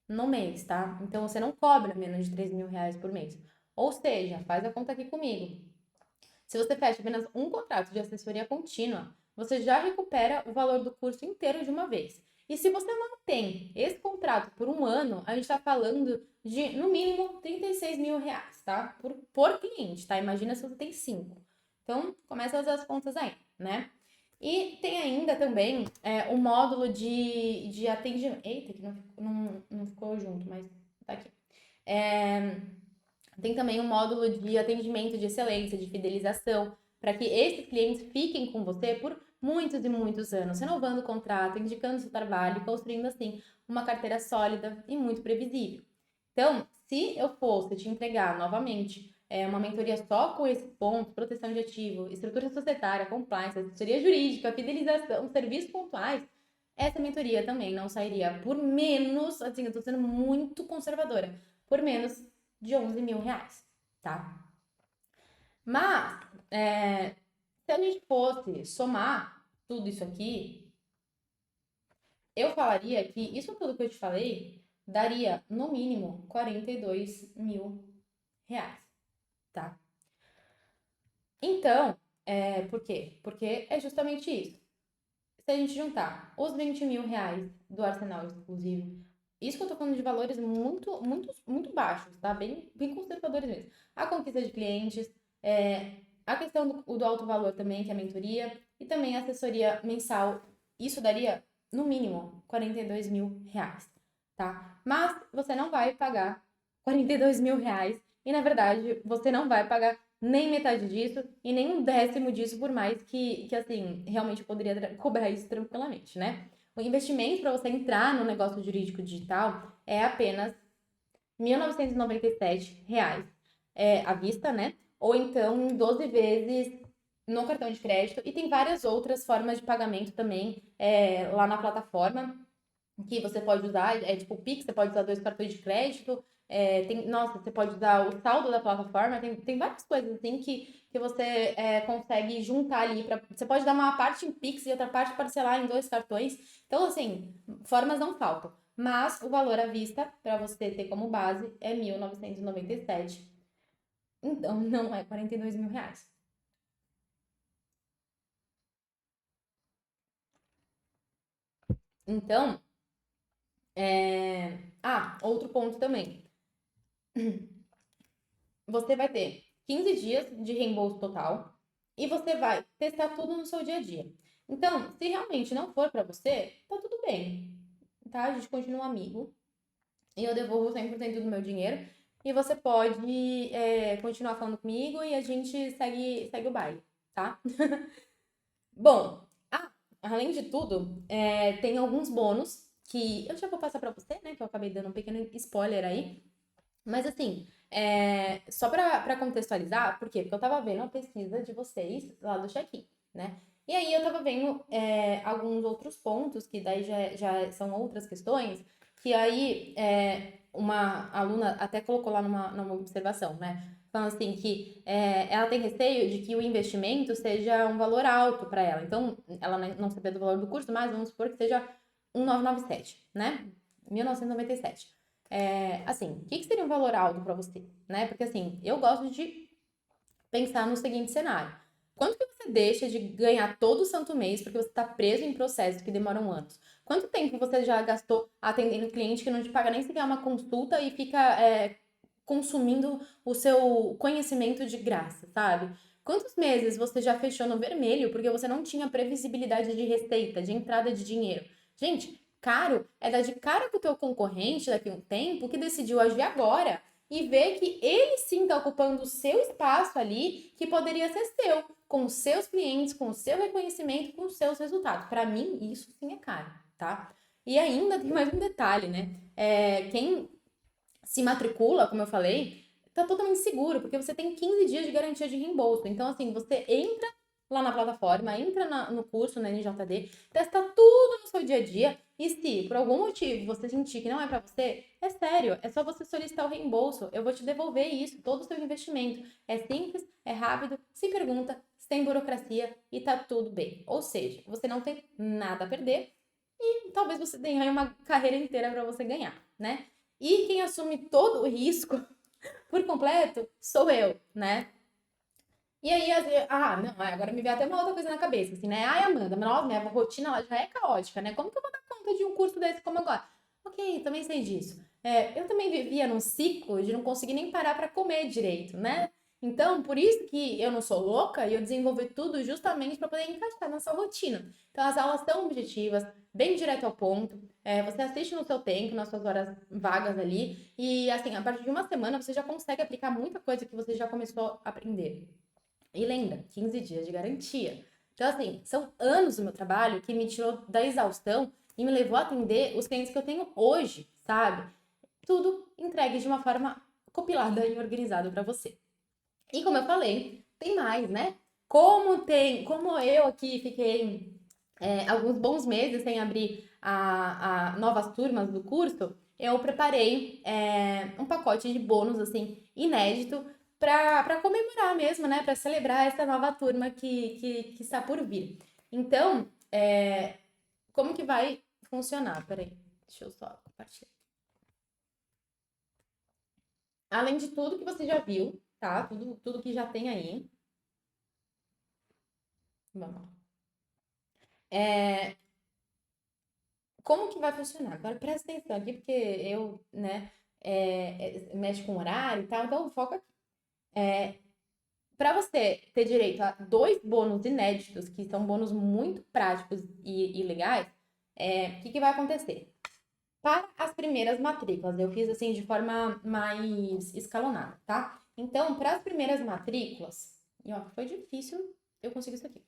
no mês, tá? Então, você não cobra menos de 3 mil reais por mês. Ou seja, faz a conta aqui comigo. Se você fecha apenas um contrato de assessoria contínua, você já recupera o valor do curso inteiro de uma vez. E se você mantém esse contrato por um ano, a gente está falando de, no mínimo, 36 mil reais, tá? Por cliente, tá? Imagina se você tem cinco. Então, começa a fazer as contas aí, né? E tem ainda também o módulo de atendimento. Eita, que não ficou junto, mas tá aqui. Tem também um módulo de atendimento de excelência, de fidelização, para que esses clientes fiquem com você por muitos e muitos anos, renovando o contrato, indicando o seu trabalho e construindo, assim, uma carteira sólida e muito previsível. Então, se eu fosse te entregar novamente uma mentoria só com esses pontos, proteção de ativo, estrutura societária, compliance, assessoria jurídica, fidelização, serviços pontuais, essa mentoria também não sairia por menos, assim, eu tô sendo muito conservadora, por menos de 11 mil reais, tá? Mas, se a gente fosse somar tudo isso aqui, eu falaria que isso tudo que eu te falei daria, no mínimo, 42 mil reais, tá? Então, por quê? Porque é justamente isso. Se a gente juntar os 20 mil reais do arsenal exclusivo, isso que eu tô falando de valores muito, muito, muito baixos, tá? Bem conservadores mesmo. A conquista de clientes, a questão do alto valor também, que é a mentoria, e também a assessoria mensal. Isso daria, no mínimo, 42 mil reais, tá? Mas você não vai pagar 42 mil reais e, na verdade, você não vai pagar nem metade disso e nem um décimo disso, por mais que assim, realmente eu poderia cobrar isso tranquilamente, né? O investimento para você entrar no negócio jurídico digital é apenas R$ 1.997 à vista, né? Ou então em 12 vezes no cartão de crédito. E tem várias outras formas de pagamento também lá na plataforma que você pode usar, tipo o Pix, você pode usar dois cartões de crédito, nossa, você pode usar o saldo da plataforma, tem várias coisas assim que você consegue juntar ali, você pode dar uma parte em Pix e outra parte parcelar em dois cartões, então assim, formas não faltam, mas o valor à vista, para você ter como base, é 1.997, então não é 42 mil reais. Então, outro ponto também. Você vai ter 15 dias de reembolso total e você vai testar tudo no seu dia a dia. Então, se realmente não for pra você, tá tudo bem, tá? A gente continua amigo e eu devolvo 100% do meu dinheiro e você pode continuar falando comigo e a gente segue o baile, tá? Bom, além de tudo, tem alguns bônus que eu já vou passar pra você, né? Que eu acabei dando um pequeno spoiler aí. Mas assim, só pra contextualizar, por quê? Porque eu tava vendo a pesquisa de vocês lá do check-in, né? E aí eu tava vendo alguns outros pontos, que daí já são outras questões, que aí uma aluna até colocou lá numa observação, né? Falando assim, que ela tem receio de que o investimento seja um valor alto para ela. Então, ela não sabia do valor do curso, mas vamos supor que seja 1.997, né? 1997. Assim, o que seria um valor alto para você, né? Porque assim, eu gosto de pensar no seguinte cenário. Quanto que você deixa de ganhar todo santo mês porque você está preso em processos que demoram anos? Quanto tempo você já gastou atendendo cliente que não te paga nem sequer uma consulta e fica consumindo o seu conhecimento de graça, sabe? Quantos meses você já fechou no vermelho porque você não tinha previsibilidade de receita, de entrada de dinheiro? Gente, caro é dar de cara com o teu concorrente daqui a um tempo que decidiu agir agora e ver que ele sim está ocupando o seu espaço ali que poderia ser seu, com os seus clientes, com o seu reconhecimento, com os seus resultados. Para mim, isso sim é caro, tá? E ainda tem mais um detalhe, né? Quem se matricula, como eu falei, tá totalmente seguro, porque você tem 15 dias de garantia de reembolso. Então, assim, você entra lá na plataforma, entra no curso, na NJD, testa tudo no seu dia a dia. E se por algum motivo você sentir que não é para você, é sério, é só você solicitar o reembolso. Eu vou te devolver isso, todo o seu investimento. É simples, é rápido, sem pergunta, sem burocracia e tá tudo bem. Ou seja, você não tem nada a perder e talvez você tenha aí uma carreira inteira para você ganhar, né? E quem assume todo o risco por completo sou eu, né? E aí, não, agora me veio até uma outra coisa na cabeça, assim, né? Ai, Amanda, nossa, minha rotina ela já é caótica, né? Como que eu vou dar conta de um curso desse como agora? Ok, também sei disso. Eu também vivia num ciclo de não conseguir nem parar para comer direito, né? Então, por isso que eu não sou louca e eu desenvolvi tudo justamente para poder encaixar nessa rotina. Então, as aulas são objetivas, bem direto ao ponto. Você assiste no seu tempo, nas suas horas vagas ali. E, assim, a partir de uma semana, você já consegue aplicar muita coisa que você já começou a aprender. E lembra, 15 dias de garantia. Então, assim, são anos do meu trabalho que me tirou da exaustão e me levou a atender os clientes que eu tenho hoje, sabe? Tudo entregue de uma forma compilada e organizada para você. E como eu falei, tem mais, né? Como eu aqui fiquei alguns bons meses sem abrir a novas turmas do curso, eu preparei um pacote de bônus assim inédito para comemorar mesmo, né? Para celebrar essa nova turma que está por vir. Então, como que vai funcionar? Peraí, deixa eu só compartilhar. Além de tudo que você já viu, tá? Tudo que já tem aí. Vamos lá. Como que vai funcionar? Agora presta atenção aqui, porque eu, né, mexo com horário e tal, então foca aqui. Para você ter direito a 2 bônus inéditos, que são bônus muito práticos e legais, o que vai acontecer? Para as primeiras matrículas, eu fiz assim de forma mais escalonada, tá? Então, para as primeiras matrículas, e ó, foi difícil eu conseguir isso aqui.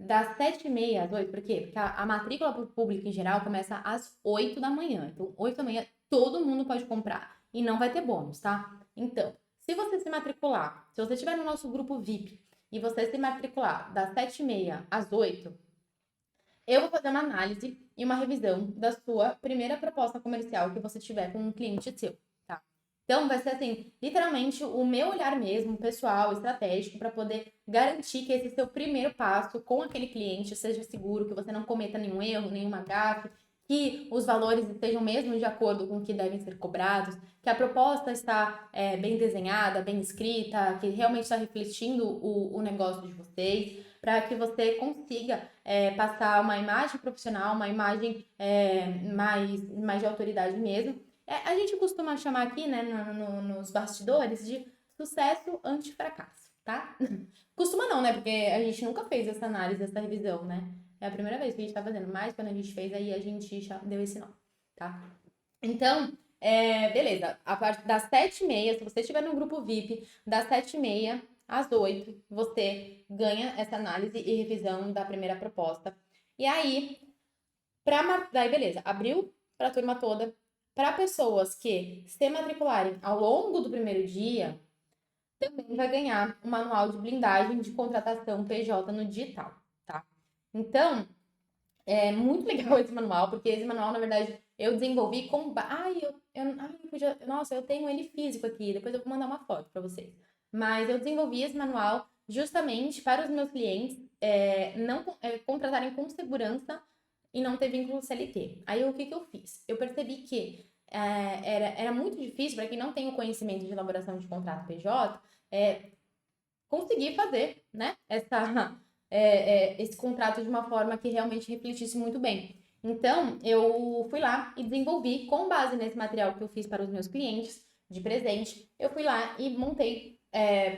Das 7h30 às 8h, por quê? Porque a matrícula para o público em geral começa às 8 da manhã. Então, 8 da manhã todo mundo pode comprar e não vai ter bônus, tá? Então, se você se matricular, se você estiver no nosso grupo VIP e você se matricular das 7h30 às 8h, eu vou fazer uma análise e uma revisão da sua primeira proposta comercial que você tiver com um cliente seu, tá? Então, vai ser assim, literalmente o meu olhar mesmo, pessoal, estratégico, para poder garantir que esse seu primeiro passo com aquele cliente seja seguro, que você não cometa nenhum erro, nenhuma gafe, que os valores estejam mesmo de acordo com o que devem ser cobrados, que a proposta está bem desenhada, bem escrita, que realmente está refletindo o negócio de vocês, para que você consiga passar uma imagem profissional, uma imagem mais de autoridade mesmo. A gente costuma chamar aqui, né, nos bastidores, de sucesso anti-fracasso, tá? Costuma não, né? Porque a gente nunca fez essa análise, essa revisão, né? É a primeira vez que a gente tá fazendo, mas quando a gente fez, aí a gente já deu esse nome, tá? Então, beleza. A partir das 7h30, se você estiver no grupo VIP, das 7h30 às 8h, você ganha essa análise e revisão da primeira proposta. E aí, daí beleza, abriu para a turma toda. Para pessoas que se matricularem ao longo do primeiro dia, também vai ganhar um manual de blindagem de contratação PJ no digital, tá? Então, é muito legal esse manual, porque esse manual, na verdade, eu desenvolvi com. Nossa, eu tenho ele físico aqui, depois eu vou mandar uma foto para vocês. Mas eu desenvolvi esse manual justamente para os meus clientes não contratarem com segurança e não ter vínculo CLT. Aí o que eu fiz? Eu percebi que era muito difícil para quem não tem o conhecimento de elaboração de contrato PJ conseguir fazer, né, esse contrato de uma forma que realmente refletisse muito bem. Então, eu fui lá e desenvolvi, com base nesse material que eu fiz para os meus clientes de presente, eu fui lá e montei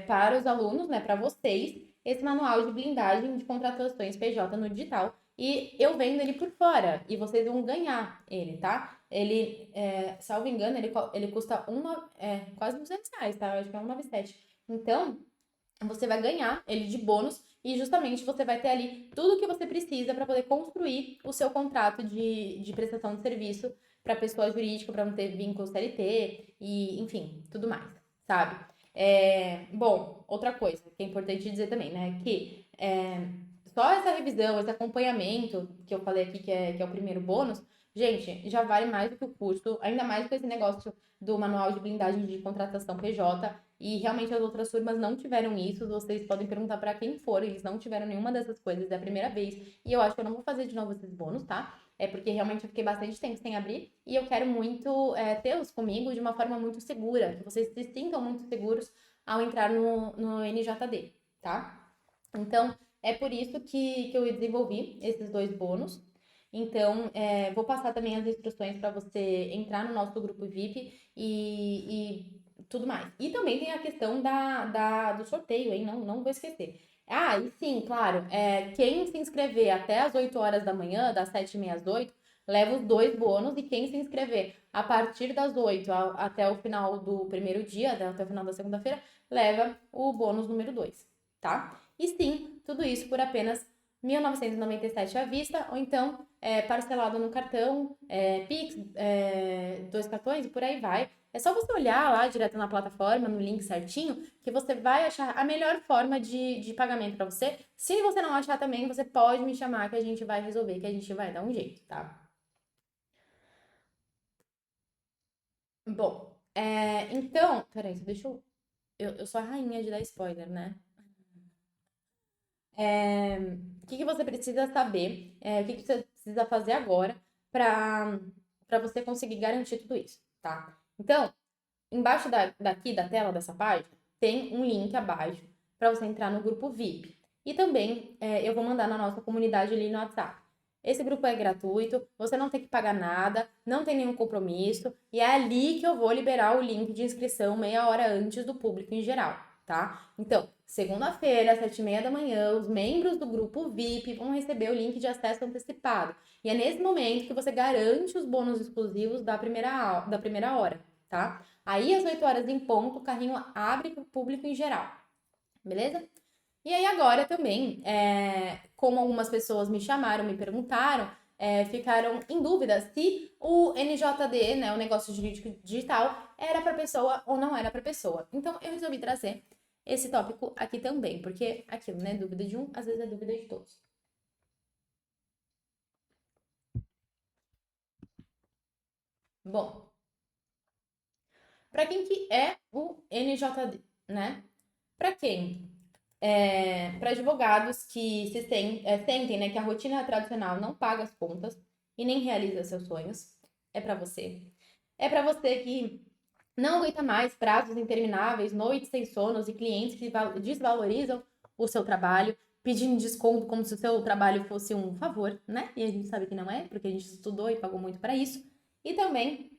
para os alunos, né, para vocês, esse manual de blindagem de contratações PJ no digital. E eu vendo ele por fora, e vocês vão ganhar ele, tá? Ele, salvo engano, ele custa quase R$200, tá? Eu acho que é 197. Então, você vai ganhar ele de bônus e justamente você vai ter ali tudo o que você precisa para poder construir o seu contrato de prestação de serviço para pessoa jurídica, para não ter vínculo CLT e, enfim, tudo mais, sabe? Bom, outra coisa que é importante dizer também, né, que só essa revisão, esse acompanhamento que eu falei aqui, que é o primeiro bônus, gente, já vale mais do que o custo, ainda mais com esse negócio do manual de blindagem de contratação PJ. E realmente as outras turmas não tiveram isso. Vocês podem perguntar para quem for, eles não tiveram nenhuma dessas coisas, é a primeira vez. E eu acho que eu não vou fazer de novo esses bônus, tá? É porque realmente eu fiquei bastante tempo sem abrir e eu quero muito tê-los comigo de uma forma muito segura, que vocês se sintam muito seguros ao entrar no NJD, tá? Então, é por isso que eu desenvolvi esses 2 bônus. Então, vou passar também as instruções para você entrar no nosso grupo VIP e tudo mais. E também tem a questão do sorteio, hein? Não vou esquecer. Ah, e sim, claro, quem se inscrever até as 8 horas da manhã, das 7h30 às 8h, leva os 2 bônus, e quem se inscrever a partir das 8h até o final do primeiro dia, até o final da segunda-feira, leva o bônus número 2, tá? E sim, tudo isso por apenas R$ 1.997 à vista, ou então parcelado no cartão, Pix, 2 cartões e por aí vai. É só você olhar lá direto na plataforma, no link certinho, que você vai achar a melhor forma de pagamento para você. Se você não achar também, você pode me chamar que a gente vai resolver, que a gente vai dar um jeito, tá? Bom, então, peraí, deixa eu sou a rainha de dar spoiler, né? O que você precisa saber, o que você precisa fazer agora para você conseguir garantir tudo isso, tá? Então, embaixo daqui da tela dessa página, tem um link abaixo para você entrar no grupo VIP. E também eu vou mandar na nossa comunidade ali no WhatsApp. Esse grupo é gratuito, você não tem que pagar nada, não tem nenhum compromisso, e é ali que eu vou liberar o link de inscrição meia hora antes do público em geral, tá? Então, segunda-feira, às 7h30 da manhã, os membros do grupo VIP vão receber o link de acesso antecipado. E é nesse momento que você garante os bônus exclusivos da primeira hora, tá? Aí, às 8 horas em ponto, o carrinho abre para o público em geral, beleza? E aí agora também, como algumas pessoas me chamaram, me perguntaram, ficaram em dúvida se o NJD, né, o negócio jurídico digital, era para pessoa ou não era para pessoa. Então eu resolvi trazer esse tópico aqui também, porque aquilo, né, dúvida de um, às vezes é dúvida de todos. Bom, para quem que é o NJD, né? Para quem? Para advogados que sentem, né, que a rotina tradicional não paga as contas e nem realiza seus sonhos, é para você. É para você que não aguenta mais prazos intermináveis, noites sem sonos e clientes que desvalorizam o seu trabalho, pedindo desconto como se o seu trabalho fosse um favor, né? E a gente sabe que não é, porque a gente estudou e pagou muito para isso. E também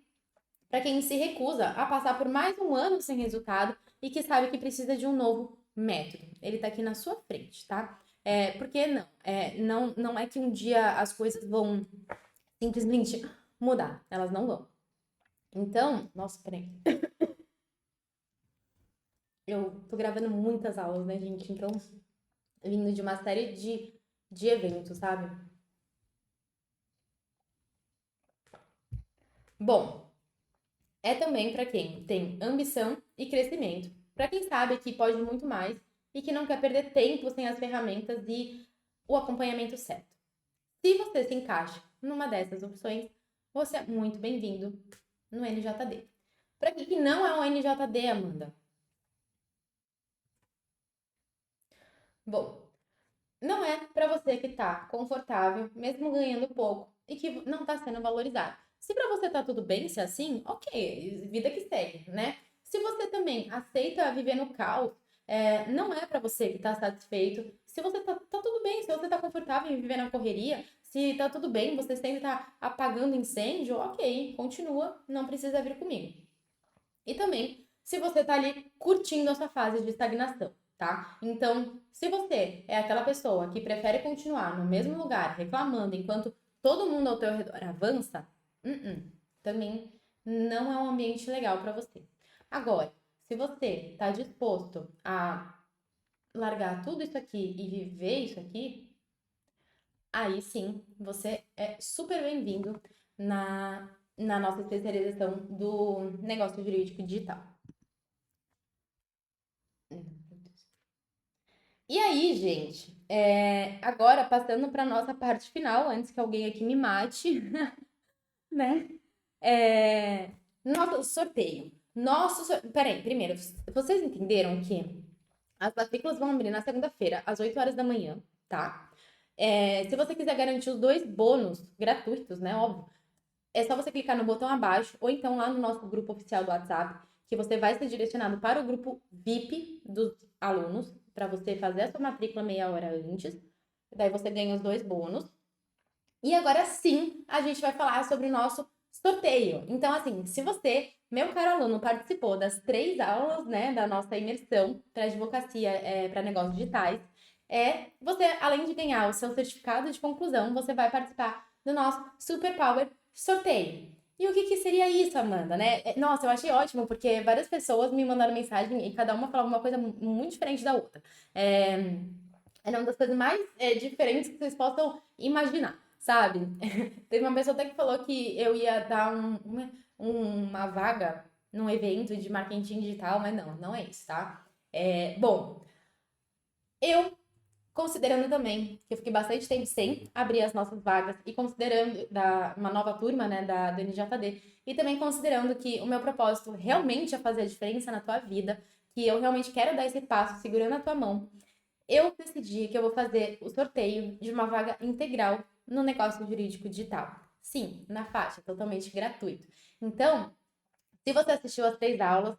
para quem se recusa a passar por mais um ano sem resultado e que sabe que precisa de um novo método. Ele está aqui na sua frente, tá? Porque não é que um dia as coisas vão simplesmente mudar, elas não vão. Então, nossa, peraí. Eu tô gravando muitas aulas, né, gente? Então, vindo de uma série de eventos, sabe? Bom, é também para quem tem ambição e crescimento, para quem sabe que pode muito mais e que não quer perder tempo sem as ferramentas e o acompanhamento certo. Se você se encaixa numa dessas opções, você é muito bem-vindo no NJD. Para quem que não é um NJD, Amanda? Bom, não é para você que está confortável, mesmo ganhando pouco, e que não está sendo valorizado. Se para você tá tudo bem, se é assim, ok, vida que segue, né? Se você também aceita viver no caos, não é para você que está satisfeito. Se você tá tudo bem, se você tá confortável em viver na correria, se tá tudo bem, você sempre tá apagando incêndio, ok, continua, não precisa vir comigo. E também, se você tá ali curtindo a sua fase de estagnação, tá? Então, se você é aquela pessoa que prefere continuar no mesmo lugar, reclamando, enquanto todo mundo ao teu redor avança, também não é um ambiente legal para você. Agora, se você tá disposto a largar tudo isso aqui e viver isso aqui, aí sim, você é super bem-vindo na nossa especialização do negócio jurídico digital. E aí, gente, agora passando para nossa parte final, antes que alguém aqui me mate, né? Nosso sorteio. Peraí, primeiro, vocês entenderam que as matrículas vão abrir na segunda-feira, às 8 horas da manhã, tá? Se você quiser garantir os 2 bônus gratuitos, né? Óbvio, é só você clicar no botão abaixo ou então lá no nosso grupo oficial do WhatsApp, que você vai ser direcionado para o grupo VIP dos alunos, para você fazer a sua matrícula meia hora antes. Daí você ganha os 2 bônus. E agora sim, a gente vai falar sobre o nosso sorteio. Então, assim, se você, meu caro aluno, participou das 3 aulas, né, da nossa imersão para advocacia para negócios digitais, você, além de ganhar o seu certificado de conclusão, você vai participar do nosso Super Power sorteio. E o que, que seria isso, Amanda, né? Nossa, eu achei ótimo, porque várias pessoas me mandaram mensagem e cada uma falava uma coisa muito diferente da outra. Era uma das coisas mais diferentes que vocês possam imaginar, sabe? Teve uma pessoa até que falou que eu ia dar uma vaga num evento de marketing digital, mas não é isso, tá? Bom, eu considerando também que eu fiquei bastante tempo sem abrir as nossas vagas e considerando uma nova turma, né, do NJD, e também considerando que o meu propósito realmente é fazer a diferença na tua vida, que eu realmente quero dar esse passo segurando a tua mão, eu decidi que eu vou fazer o sorteio de uma vaga integral no negócio jurídico digital. Sim, na faixa, totalmente gratuito. Então, se você assistiu às 3 aulas,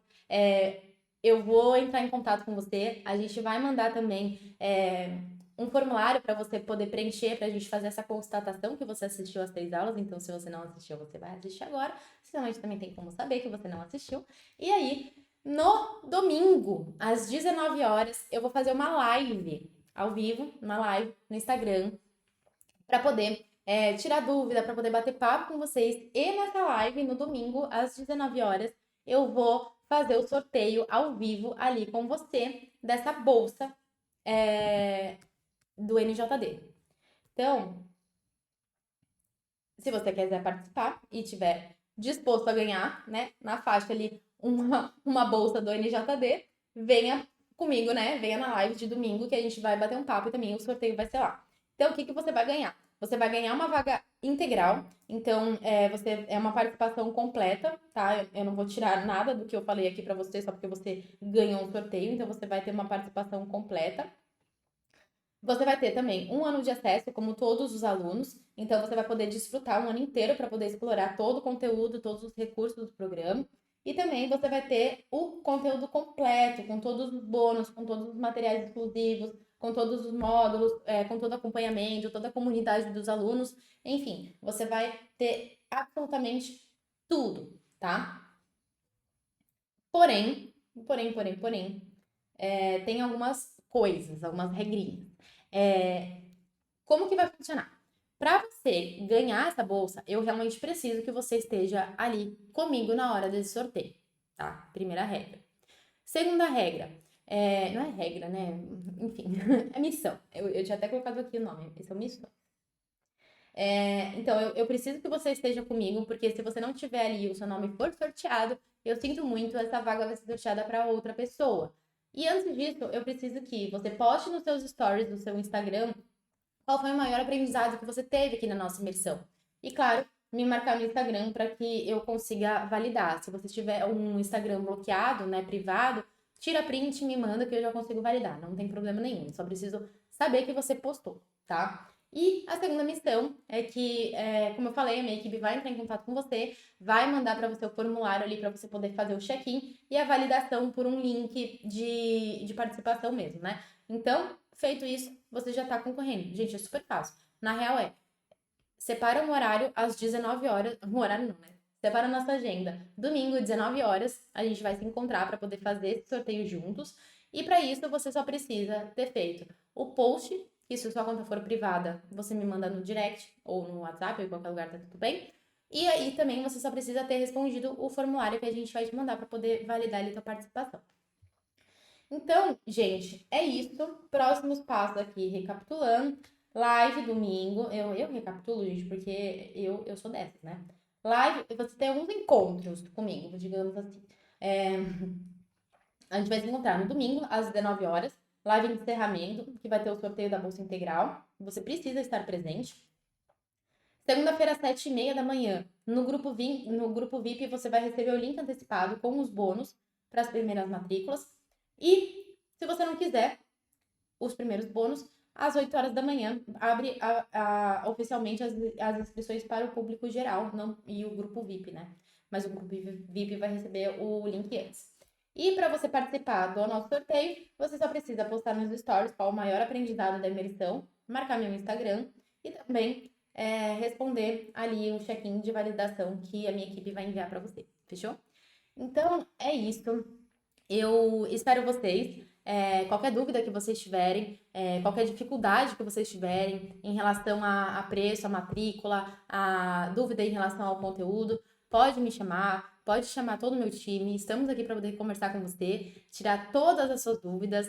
eu vou entrar em contato com você. A gente vai mandar também um formulário para você poder preencher, para a gente fazer essa constatação que você assistiu às 3 aulas. Então, se você não assistiu, você vai assistir agora. Senão, a gente também tem como saber que você não assistiu. E aí, no domingo, às 19 horas, eu vou fazer uma live ao vivo, uma live no Instagram, para poder tirar dúvida, para poder bater papo com vocês. E nessa live, no domingo, às 19 horas, eu vou fazer o sorteio ao vivo ali com você dessa bolsa do NJD. Então, se você quiser participar e tiver disposto a ganhar, né, na faixa ali, uma bolsa do NJD, venha comigo, né? Venha na live de domingo que a gente vai bater um papo e também o sorteio vai ser lá. Então, o que você vai ganhar? Você vai ganhar uma vaga integral, então você é uma participação completa, tá? Eu não vou tirar nada do que eu falei aqui para você só porque você ganhou um sorteio, então você vai ter uma participação completa. Você vai ter também um ano de acesso, como todos os alunos, então você vai poder desfrutar um ano inteiro para poder explorar todo o conteúdo, todos os recursos do programa. E também você vai ter o conteúdo completo, com todos os bônus, com todos os materiais exclusivos, com todos os módulos, com todo o acompanhamento, toda a comunidade dos alunos. Enfim, você vai ter absolutamente tudo. tá? Porém, tem algumas coisas, algumas regrinhas. Como que vai funcionar? Para você ganhar essa bolsa, eu realmente preciso que você esteja ali comigo na hora desse sorteio, tá? Primeira regra. Segunda regra, não é regra, né? Enfim, é missão. Eu tinha até colocado aqui o nome, esse é o missão. Então, eu preciso que você esteja comigo, porque se você não tiver ali e o seu nome for sorteado, eu sinto muito, essa vaga vai ser sorteada para outra pessoa. E antes disso, eu preciso que você poste nos seus stories do seu Instagram qual foi o maior aprendizado que você teve aqui na nossa imersão. E claro, me marcar no Instagram para que eu consiga validar. Se você tiver um Instagram bloqueado, né, privado, tira print e me manda que eu já consigo validar. Não tem problema nenhum. Só preciso saber que você postou, tá? E a segunda missão é que, como eu falei, a minha equipe vai entrar em contato com você, vai mandar para você o formulário ali para você poder fazer o check-in e a validação por um link de participação mesmo, né? Então, feito isso, você já tá concorrendo. Gente, é super fácil. Na real separa um horário às 19 horas, um horário não, né? Separa a nossa agenda. Domingo, 19 horas, a gente vai se encontrar para poder fazer esse sorteio juntos. E para isso, você só precisa ter feito o post, que se sua conta for privada, você me manda no direct ou no WhatsApp ou em qualquer lugar, tá tudo bem. E aí também você só precisa ter respondido o formulário que a gente vai te mandar para poder validar ali a tua participação. Então, gente, é isso. Próximos passos aqui, recapitulando. Live domingo. Eu recapitulo, gente, porque eu sou dessas, né? Live, você tem alguns encontros comigo, digamos assim. A gente vai se encontrar no domingo, às 19 horas. Live de encerramento, que vai ter o sorteio da Bolsa Integral. Você precisa estar presente. Segunda-feira, às 7h30 da manhã, no grupo VIP, você vai receber o link antecipado com os bônus para as primeiras matrículas. E, se você não quiser os primeiros bônus, às 8 horas da manhã, abre oficialmente as inscrições para o público geral e o grupo VIP, né? Mas o grupo VIP vai receber o link antes. E para você participar do nosso sorteio, você só precisa postar nos stories qual o maior aprendizado da imersão, marcar meu Instagram e também responder ali o check-in de validação que a minha equipe vai enviar para você. Fechou? Então, é isso. Eu espero vocês. Qualquer dúvida que vocês tiverem, qualquer dificuldade que vocês tiverem em relação a preço, a matrícula, a dúvida em relação ao conteúdo, pode me chamar, pode chamar todo o meu time. Estamos aqui para poder conversar com você, tirar todas as suas dúvidas.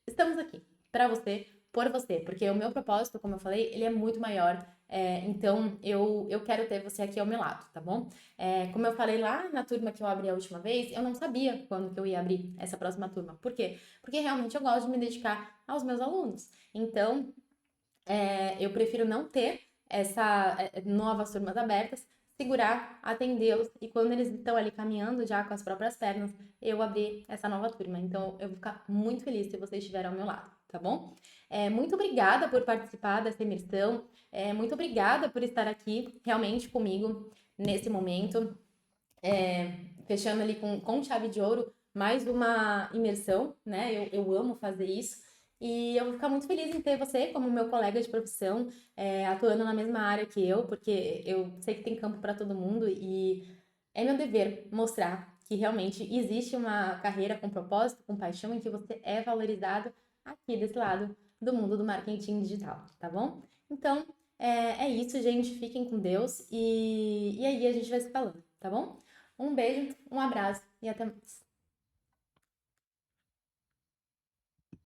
Estamos aqui para você, por você, porque o meu propósito, como eu falei, ele é muito maior. Então, eu quero ter você aqui ao meu lado, tá bom? Como eu falei lá na turma que eu abri a última vez, eu não sabia quando que eu ia abrir essa próxima turma. Por quê? Porque realmente eu gosto de me dedicar aos meus alunos. Então, eu prefiro não ter novas turmas abertas, segurar, atendê-los e quando eles estão ali caminhando já com as próprias pernas, eu abrir essa nova turma. Então, eu vou ficar muito feliz se vocês estiverem ao meu lado, tá bom? Muito obrigada por participar dessa imersão, muito obrigada por estar aqui realmente comigo nesse momento, fechando ali com chave de ouro mais uma imersão, né? Eu amo fazer isso. E eu vou ficar muito feliz em ter você como meu colega de profissão, atuando na mesma área que eu, porque eu sei que tem campo para todo mundo e é meu dever mostrar que realmente existe uma carreira com propósito, com paixão, em que você é valorizado aqui desse lado do mundo do marketing digital, tá bom? Então, é isso, gente. Fiquem com Deus e aí a gente vai se falando, tá bom? Um beijo, um abraço e até mais.